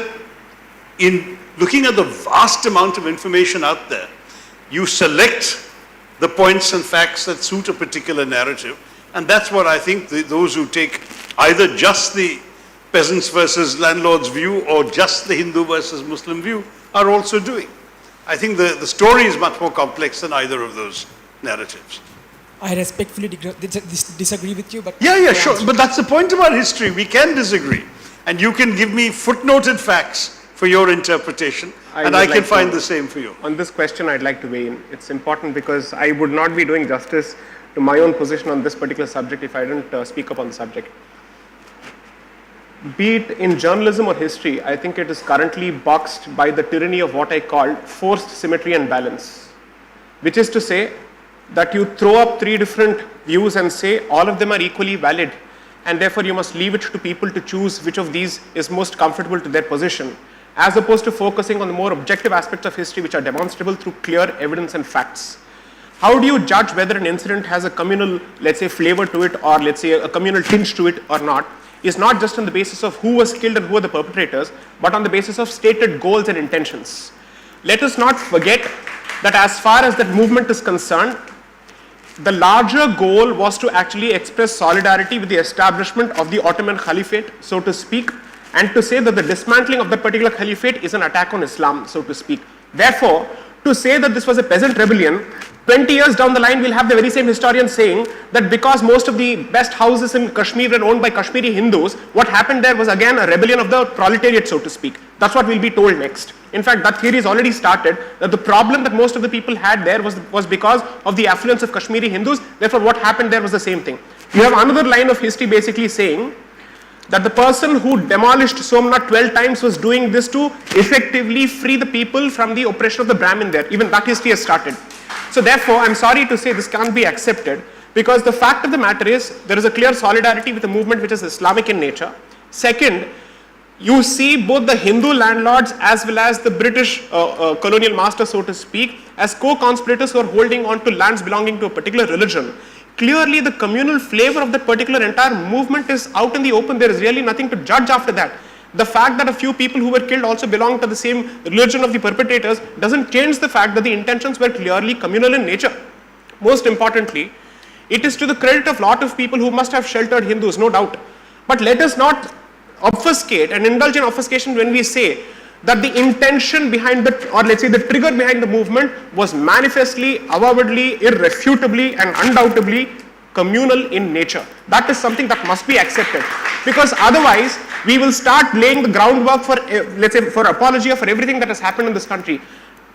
in looking at the vast amount of information out there, you select the points and facts that suit a particular narrative, and that's what I think those who take either just the peasants versus landlords view or just the Hindu versus Muslim view are also doing. I think the story is much more complex than either of those narratives. I respectfully disagree with you, but... Yeah, sure. But that's the point about history. We can disagree. And you can give me footnoted facts for your interpretation, and I can find the same for you. On this question, I'd like to weigh in. It's important because I would not be doing justice to my own position on this particular subject if I didn't speak up on the subject. Be it in journalism or history, I think it is currently boxed by the tyranny of what I call forced symmetry and balance, which is to say that you throw up three different views and say all of them are equally valid, and therefore you must leave it to people to choose which of these is most comfortable to their position, as opposed to focusing on the more objective aspects of history which are demonstrable through clear evidence and facts. How do you judge whether an incident has a communal, let's say, flavor to it, or let's say a communal tinge to it or not, is not just on the basis of who was killed and who are the perpetrators, but on the basis of stated goals and intentions. Let us not forget that as far as that movement is concerned, the larger goal was to actually express solidarity with the establishment of the Ottoman Caliphate, so to speak, and to say that the dismantling of that particular caliphate is an attack on Islam, so to speak. Therefore, to say that this was a peasant rebellion, 20 years down the line, we'll have the very same historian saying that because most of the best houses in Kashmir were owned by Kashmiri Hindus, what happened there was again a rebellion of the proletariat, so to speak. That's what we'll be told next. In fact, that theory has already started, that the problem that most of the people had there was because of the affluence of Kashmiri Hindus. Therefore, what happened there was the same thing. You have another line of history basically saying that the person who demolished Somnath 12 times was doing this to effectively free the people from the oppression of the Brahmin there. Even that history has started. So therefore, I'm sorry to say this can't be accepted, because the fact of the matter is there is a clear solidarity with a movement which is Islamic in nature. Second, you see both the Hindu landlords as well as the British colonial masters, so to speak, as co-conspirators who are holding on to lands belonging to a particular religion. Clearly, the communal flavor of that particular entire movement is out in the open. There is really nothing to judge after that. The fact that a few people who were killed also belonged to the same religion of the perpetrators doesn't change the fact that the intentions were clearly communal in nature. Most importantly, it is to the credit of a lot of people who must have sheltered Hindus, no doubt. But let us not obfuscate and indulge in obfuscation when we say that the intention behind or let's say the trigger behind the movement was manifestly, avowedly, irrefutably and undoubtedly communal in nature. That is something that must be accepted, because otherwise we will start laying the groundwork for, let's say, for apologia for everything that has happened in this country.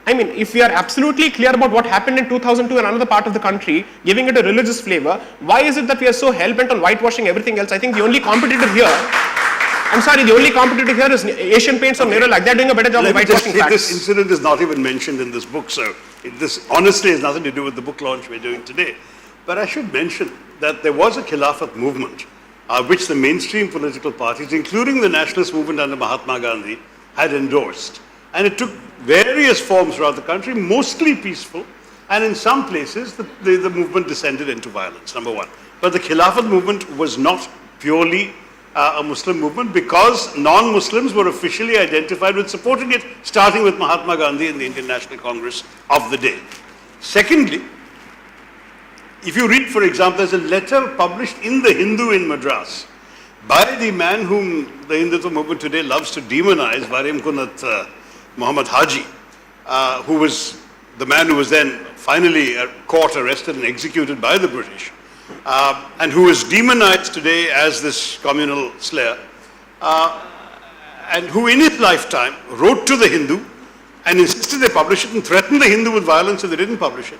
I mean, if we are absolutely clear about what happened in 2002 in another part of the country, giving it a religious flavor, why is it that we are so hell-bent on whitewashing everything else? I think the only competitor here, I'm sorry, the only competitor here is Asian Paints or Nerolac. They're doing a better job of whitewashing facts. This incident is not even mentioned in this book, so this honestly has nothing to do with the book launch we're doing today. But I should mention that there was a Khilafat movement which the mainstream political parties, including the nationalist movement under Mahatma Gandhi, had endorsed. And it took various forms throughout the country, mostly peaceful, and in some places the movement descended into violence, number one. But the Khilafat movement was not purely a Muslim movement, because non-Muslims were officially identified with supporting it, starting with Mahatma Gandhi and the Indian National Congress of the day. Secondly, if you read, for example, there's a letter published in the Hindu in Madras by the man whom the Hindutva movement today loves to demonize, Varim Kunat Muhammad Haji, who was the man who was then finally caught, arrested and executed by the British, and who is demonized today as this communal slayer, and who in his lifetime wrote to the Hindu and insisted they publish it and threatened the Hindu with violence if they didn't publish it,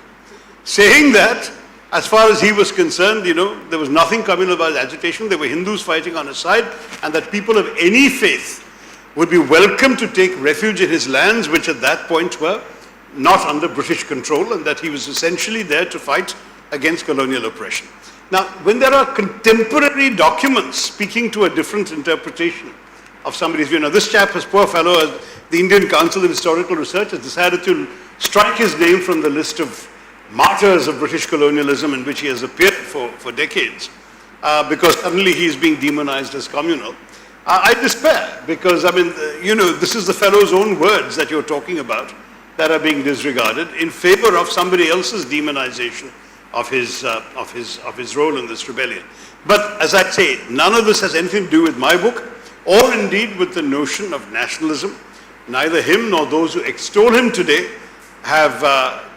saying that as far as he was concerned, there was nothing communal about agitation. There were Hindus fighting on his side, and that people of any faith would be welcome to take refuge in his lands, which at that point were not under British control, and that he was essentially there to fight against colonial oppression. Now, when there are contemporary documents speaking to a different interpretation of somebody's view, this chap, this poor fellow, the Indian Council of Historical Research, has decided to strike his name from the list of martyrs of British colonialism in which he has appeared for decades, because suddenly he is being demonized as communal. I despair, because this is the fellow's own words that you're talking about that are being disregarded in favor of somebody else's demonization of his role in this rebellion. But as I say, none of this has anything to do with my book, or indeed with the notion of nationalism. Neither him nor those who extol him today have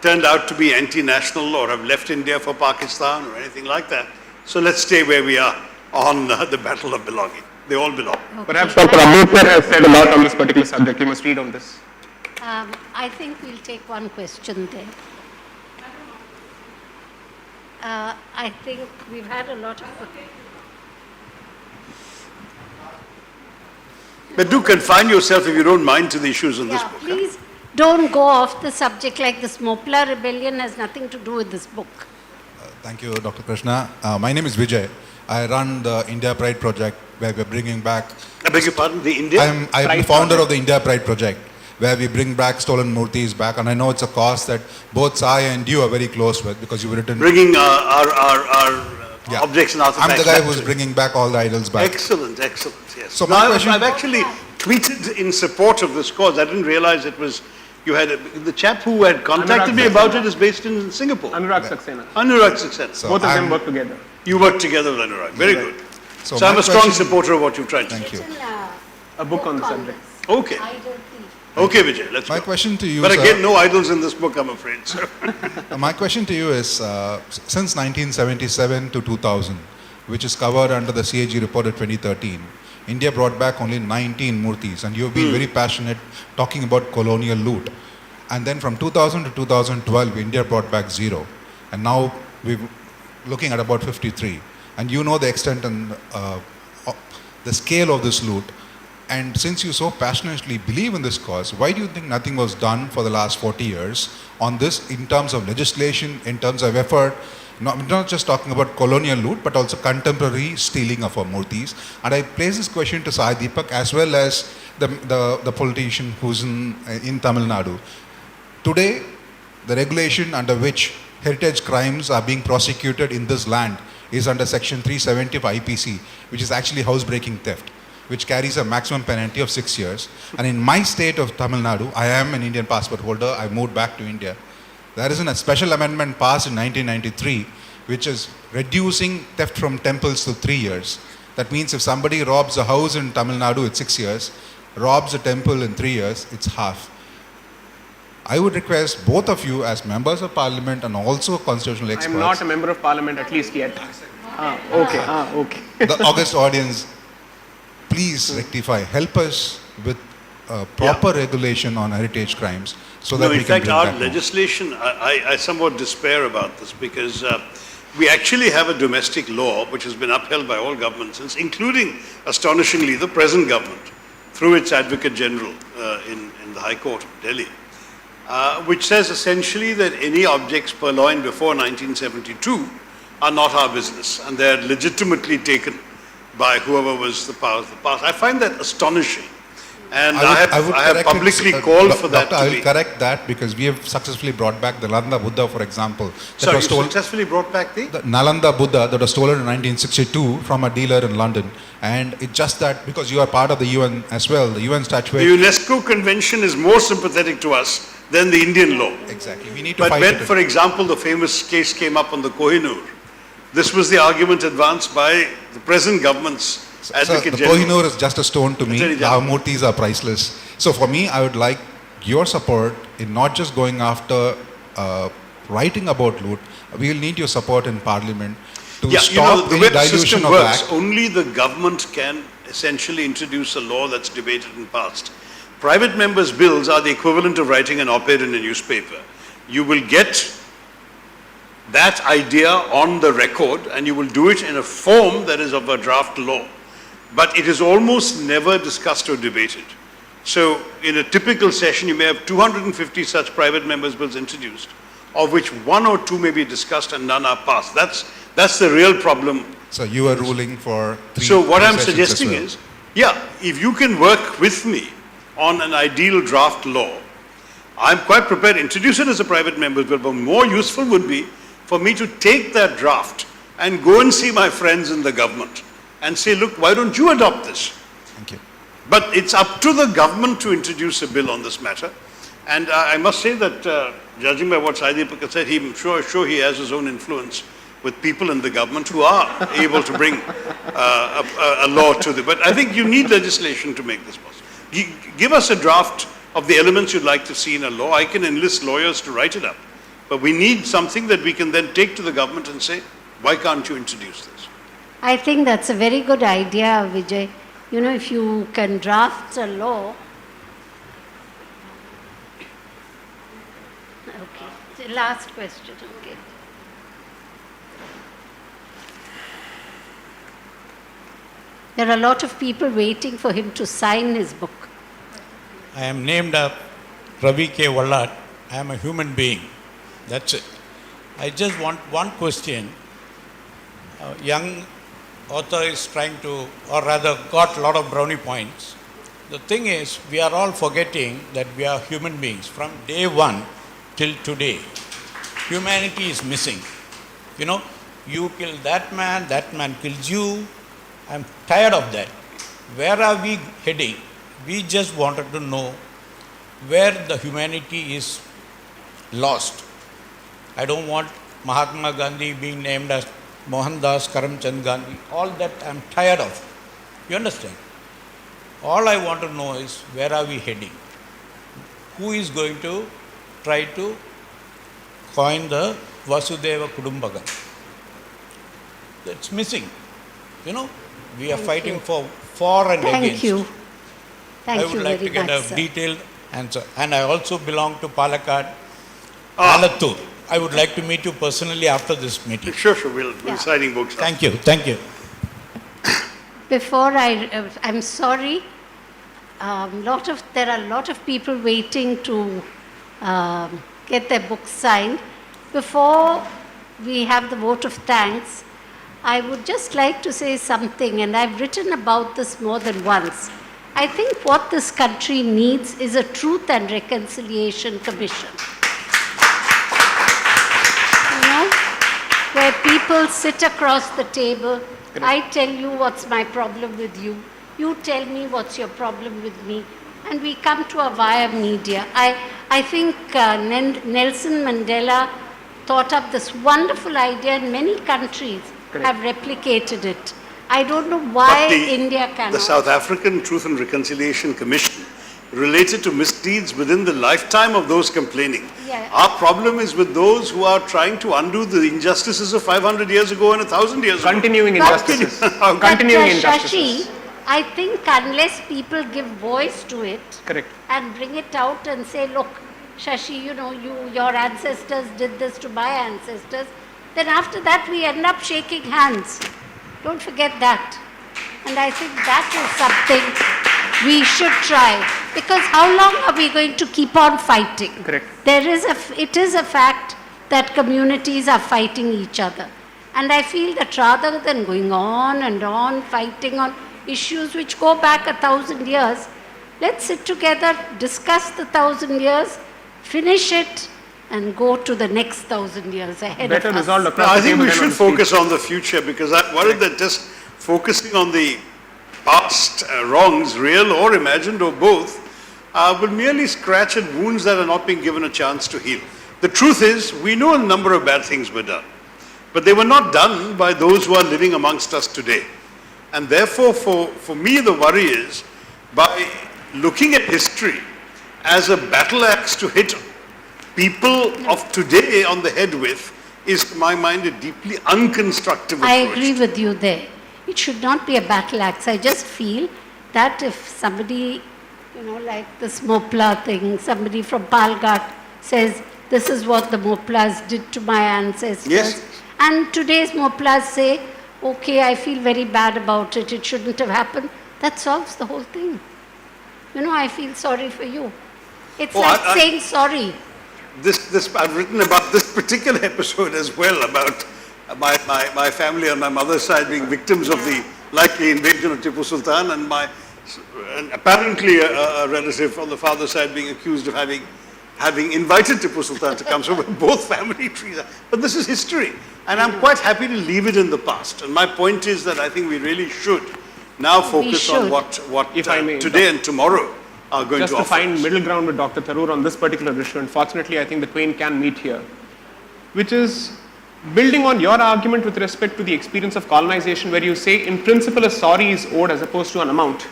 turned out to be anti-national or have left India for Pakistan or anything like that. So let's stay where we are on the battle of belonging. They all belong. Okay. Perhaps Dr. Ambedkar has said a lot on this particular subject. You must read on this. I think we'll take one question there. I think we've had a lot of... But do confine yourself, if you don't mind, to the issues in this book. Please don't go off the subject like this. Mopla rebellion has nothing to do with this book. Thank you, Dr. Krishna. My name is Vijay. I run the India Pride project, where we're bringing back... I beg your pardon, the India? I'm the founder of the India Pride project, where we bring back stolen murtis back, and I know it's a cause that both Sai and you are very close with, because you've written... Bringing our objects and artifacts. I'm the guy who's bringing back all the idols back. Excellent, yes. So now, my question... I've actually tweeted in support of this cause. I didn't realize it was... the chap who had contacted me about it is based in Singapore. Anurag Saxena. Anurag Saxena. So Both of them work together. You work together with Anurag. Very good. So my I'm a strong question- supporter of what you've tried to Thank do. you. A book on the subject. Okay. Okay, Vijay, let's My go. question to you, But sir, again, no idols in this book, I'm afraid. So. my question to you is, since 1977 to 2000, which is covered under the CAG report of 2013, India brought back only 19 murtis, and you've been very passionate talking about colonial loot. And then from 2000 to 2012, India brought back 0. And now we're looking at about 53. And you know the extent and the scale of this loot. And since you so passionately believe in this cause, why do you think nothing was done for the last 40 years on this in terms of legislation, in terms of effort? Not just talking about colonial loot, but also contemporary stealing of our murtis. And I place this question to Sai Deepak as well as the politician who's in Tamil Nadu. Today, the regulation under which heritage crimes are being prosecuted in this land is under Section 370 of IPC, which is actually housebreaking theft, which carries a maximum penalty of 6 years. And in my state of Tamil Nadu, I am an Indian passport holder. I moved back to India. There is a special amendment passed in 1993, which is reducing theft from temples to 3 years. That means if somebody robs a house in Tamil Nadu, it's 6 years. robs a temple in 3 years, it's half. I would request both of you as members of parliament and also constitutional experts. I'm not a member of parliament, at least yet. Okay. The august audience, please rectify. Help us with proper regulation on heritage crimes so that No, we in can fact, bring our back more. legislation, I somewhat despair about this because we actually have a domestic law which has been upheld by all governments since, including, astonishingly, the present government through its Advocate General in the High Court of Delhi, which says essentially that any objects purloined before 1972 are not our business and they are legitimately taken by whoever was the power of the past. I find that astonishing. And I have publicly called for that Doctor, I to will be... correct that because we have successfully brought back the Nalanda Buddha, for example. Sorry, you successfully brought back the... The Nalanda Buddha that was stolen in 1962 from a dealer in London. And it's just that because you are part of the UN as well, the UN statute. The UNESCO Convention is more sympathetic to us than the Indian law. Exactly. We need to But fight when, it. for example, the famous case came up on the Kohinoor, this was the argument advanced by the present government's Advocate the General. Kohinoor is just a stone to me. Our murtis are priceless. So for me, I would like your support in not just going after writing about loot. We will need your support in Parliament to stop the any way the dilution system of works, act. only the government can essentially introduce a law that's debated and passed. Private members' bills are the equivalent of writing an op-ed in a newspaper. You will get that idea on the record and you will do it in a form that is of a draft law. But it is almost never discussed or debated. So in a typical session, you may have 250 such private members' bills introduced, of which 1 or 2 may be discussed and none are passed. That's the real problem. So you are ruling for 3 So what I'm sessions as suggesting well. is, if you can work with me on an ideal draft law, I'm quite prepared to introduce it as a private member's bill, but more useful would be for me to take that draft and go and see my friends in the government and say, look, why don't you adopt this? Thank you. But it's up to the government to introduce a bill on this matter. And I must say that, judging by what Sai Deepak has said, I'm sure he has his own influence with people in the government who are able to bring a law to them. But I think you need legislation to make this possible. Give us a draft of the elements you'd like to see in a law. I can enlist lawyers to write it up. But we need something that we can then take to the government and say, why can't you introduce this? I think that's a very good idea, Vijay. You know, if you can draft a law. Okay, the last question, okay. There are a lot of people waiting for him to sign his book. I am named Ravi K. Vallat. I am a human being. That's it. I just want one question. A young author is trying to, or rather got a lot of brownie points. The thing is, we are all forgetting that we are human beings. From day one till today, humanity is missing. You know, you kill that man kills you. I'm tired of that. Where are we heading? We just wanted to know where the humanity is lost. I don't want Mahatma Gandhi being named as Mohandas Karamchand Gandhi. All that I'm tired of. You understand? All I want to know is where are we heading? Who is going to try to coin the Vasudeva Kudumbakam? That's missing. You know, we are fighting for and against. Thank you. Thank I would you like very to get much, a sir. detailed answer. And I also belong to Palakkad, Alattur. I would like to meet you personally after this meeting. Sure, we'll be signing books. Thank you. Before I'm sorry, there are a lot of people waiting to get their books signed. Before we have the vote of thanks, I would just like to say something, and I've written about this more than once. I think what this country needs is a Truth and Reconciliation Commission. You know, where people sit across the table. I tell you what's my problem with you. You tell me what's your problem with me. And we come to a via media. I think Nelson Mandela thought up this wonderful idea, and many countries have replicated it. I don't know why But India cannot. The South African Truth and Reconciliation Commission related to misdeeds within the lifetime of those complaining. Yeah. Our problem is with those who are trying to undo the injustices of 500 years ago and 1,000 years ago. Continuing injustices. But, Continuing Shashi, injustices. I think unless people give voice to it Correct. and bring it out and say, look, Shashi, you know, your ancestors did this to my ancestors, then after that we end up shaking hands. Don't forget that. And I think that is something we should try. Because how long are we going to keep on fighting? Correct. It is a fact that communities are fighting each other. And I feel that rather than going on and on fighting on issues which go back 1,000 years, let's sit together, discuss the 1,000 years, finish it, and go to the next 1,000 years ahead Better of us. resolved No, across I the think table we than on should the streets. focus on the future, because I'm worried that just focusing on the past wrongs, real or imagined or both, will merely scratch at wounds that are not being given a chance to heal. The truth is, we know a number of bad things were done, but they were not done by those who are living amongst us today. And therefore, for me, the worry is, by looking at history as a battle axe to hit people of today on the head with, is, to my mind, a deeply unconstructive approach. I agree with you there. It should not be a battle axe. I just feel that if somebody, you know, like this Mopla thing, somebody from Palghat says, this is what the Moplas did to my ancestors. Yes. And today's Moplas say, okay, I feel very bad about it, it shouldn't have happened. That solves the whole thing. You know, I feel sorry for you. It's like saying sorry. I've written about this particular episode as well, about my family on my mother's side being victims of the likely invasion of Tipu Sultan, and apparently a relative on the father's side being accused of having invited Tipu Sultan to come. So both family trees are, but this is history, and I'm quite happy to leave it in the past. And my point is that I think we really should now focus on what If I may, today and tomorrow are going Just to to offer find us. middle ground with Dr. Tharoor on this particular issue, unfortunately, I think the twain can meet here, which is building on your argument with respect to the experience of colonization, where you say, in principle, a sorry is owed as opposed to an amount.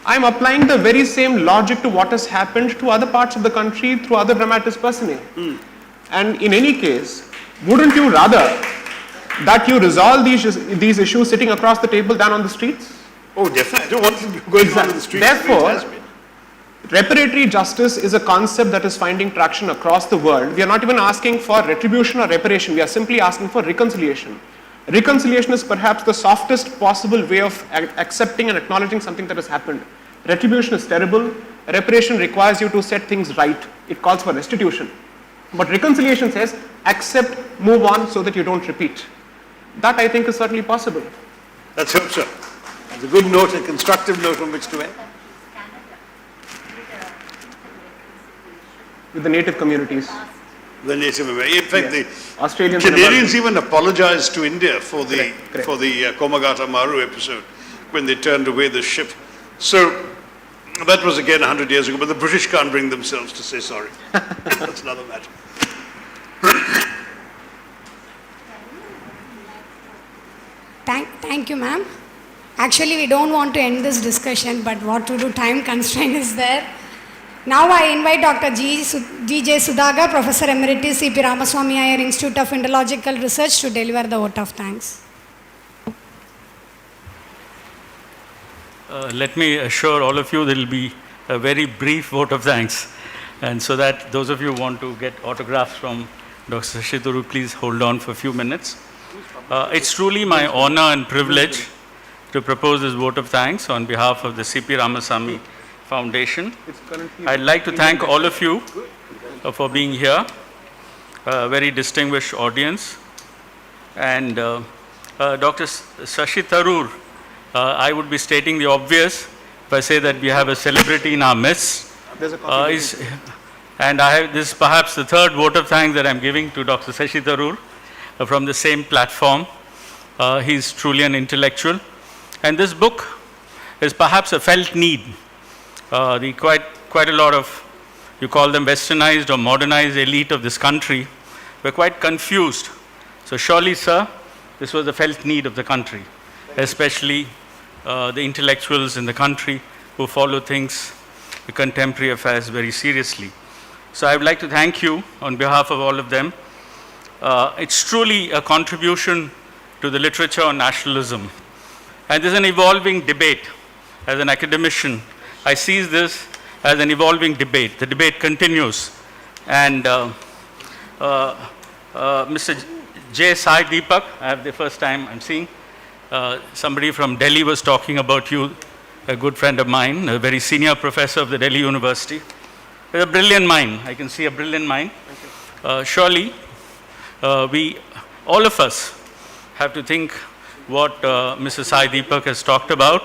I'm applying the very same logic to what has happened to other parts of the country through other dramatis personae. And in any case, wouldn't you rather that you resolve these issues sitting across the table than on the streets? Oh, definitely. I don't want to be going on the streets. Therefore, it has been. reparatory justice is a concept that is finding traction across the world. We are not even asking for retribution or reparation. We are simply asking for reconciliation. Reconciliation is perhaps the softest possible way of accepting and acknowledging something that has happened. Retribution is terrible. Reparation requires you to set things right. It calls for restitution. But reconciliation says, accept, move on so that you don't repeat. That, I think, is certainly possible. Let's hope so. It's a good note, a constructive note on which to end. With the native communities. The Native American. In fact, the Australians and Canadians even apologized to India for the Correct. Komagata Maru episode when they turned away the ship. So that was again 100 years ago, but the British can't bring themselves to say sorry. That's another matter. Thank you, ma'am. Actually, we don't want to end this discussion, but what to do, time constraint is there. Now I invite Dr. G.J. Sudhagar, Professor Emeritus, C.P. Ramaswamy Iyer Institute of Indological Research, to deliver the vote of thanks. Let me assure all of you there will be a very brief vote of thanks. And so that those of you who want to get autographs from Dr. Shashi Tharoor, please hold on for a few minutes. It's truly my honor and privilege to propose this vote of thanks on behalf of the C.P. Ramaswamy Foundation. I'd like to thank all of you for being here, a very distinguished audience. And Dr. Shashi Tharoor, I would be stating the obvious if I say that we have a celebrity in our midst. And this is perhaps the third vote of thanks that I'm giving to Dr. Shashi Tharoor from the same platform. He's truly an intellectual. And this book is perhaps a felt need. Quite a lot of, you call them westernized or modernized elite of this country, were quite confused. So surely, sir, this was a felt need of the country. especially the intellectuals in the country who follow things, the contemporary affairs very seriously. So I would like to thank you on behalf of all of them. It's truly a contribution to the literature on nationalism. And there's an evolving debate. As an academician, I see this as an evolving debate. The debate continues. And Mr. J. Sai Deepak, I have the first time I'm seeing. Somebody from Delhi was talking about you, a good friend of mine, a very senior professor of the Delhi University. A brilliant mind. I can see a brilliant mind. Surely, all of us have to think what Mr. Sai Deepak has talked about.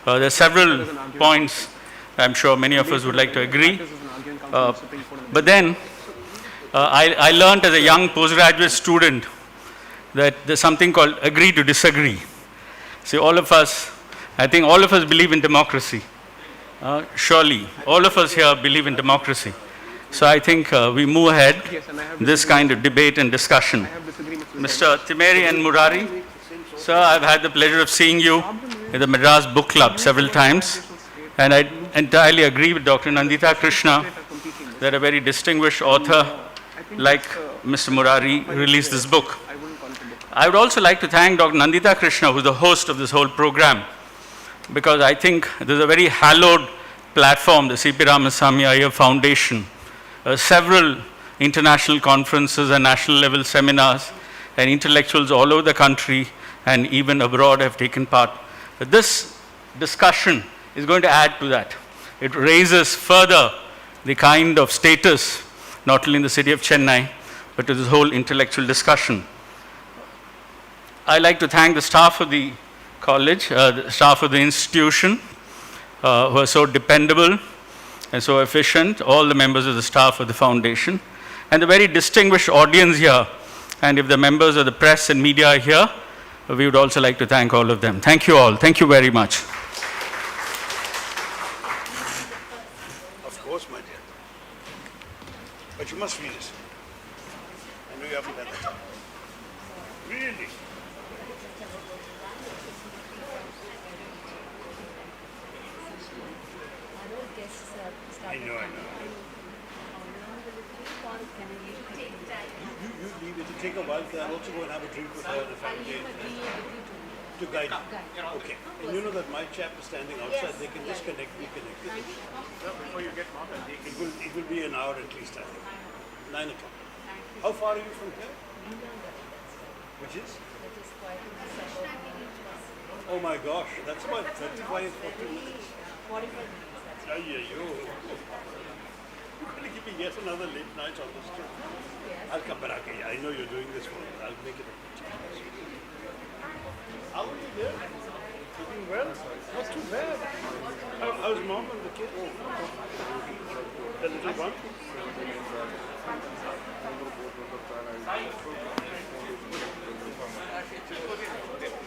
There are several points I'm sure many of us would like to agree. But then, I learned as a young postgraduate student that there's something called agree to disagree. See, all of us, I think all of us believe in democracy. Surely, all of us here believe in democracy. So I think we move ahead, this kind of debate and discussion. Mr. Timeri and Murari, sir, I've had the pleasure of seeing you at the Madras Book Club several times. And I entirely agree with Dr. Nandita Krishna that a very distinguished author like Mr. Murari released this book. I would also like to thank Dr. Nandita Krishna, who's the host of this whole program, because I think there's a very hallowed platform, the C.P. Ramaswamy Iyer Foundation. Several international conferences and national level seminars and intellectuals all over the country and even abroad have taken part. But this discussion is going to add to that. It raises further the kind of status, not only in the city of Chennai, but to this whole intellectual discussion. I'd like to thank the staff of the college, the staff of the institution, who are so dependable and so efficient, all the members of the staff of the foundation, and the very distinguished audience here. And if the members of the press and media are here, we would also like to thank all of them. Thank you all. Thank you very much. Of course, my dear. But you must read it. I know you haven't done that. Really? I know. You leave it to take a while, because I'll also go and have a drink with her if I'm to guide you. Okay. And you know that my chap is standing outside, they can disconnect, we connect. Before you get on, it will be an hour at least, I think. 9 o'clock. How far are you from here? Which is? Oh my gosh, that's about 35, 40 minutes. 45 minutes. You're going to give me yet another late night on this trip. I'll come back. I know you're doing this for me. I'll make it a How are you there? Keeping well? Not too bad. How's mom and the kids? The little one?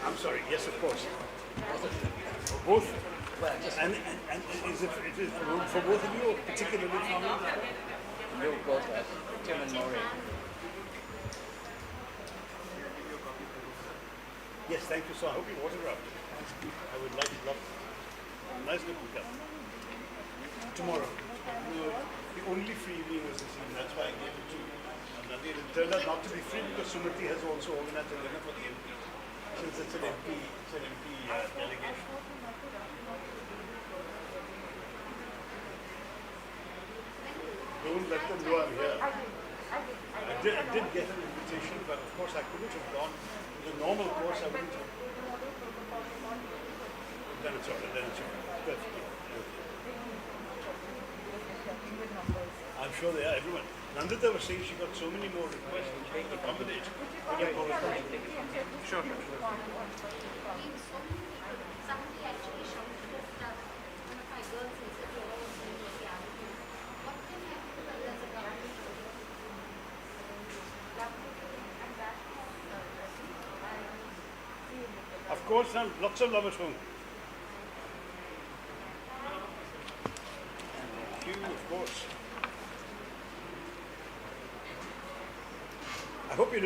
I'm sorry. Yes, of course. Both. And is it for both of you, or particularly for me? You both, Tim and Maureen. Yes, thank you. So I hope you autographed it. I would love nice looking cup. Tomorrow. The only free evening was this evening. That's why I gave it to Nandi. It turned out not to be free because Sumati has also organized a dinner for the MP. Since it's an MP delegation. Don't let them know I'm here. I did get an invitation, but of course I couldn't have gone. The normal course I wouldn't have. Then it's all right. Perfect. I'm sure they are, everyone. Nandita was saying she got so many more requests and she could accommodate. Sure. Of course, and lots of love at home. You, of course. I hope you did.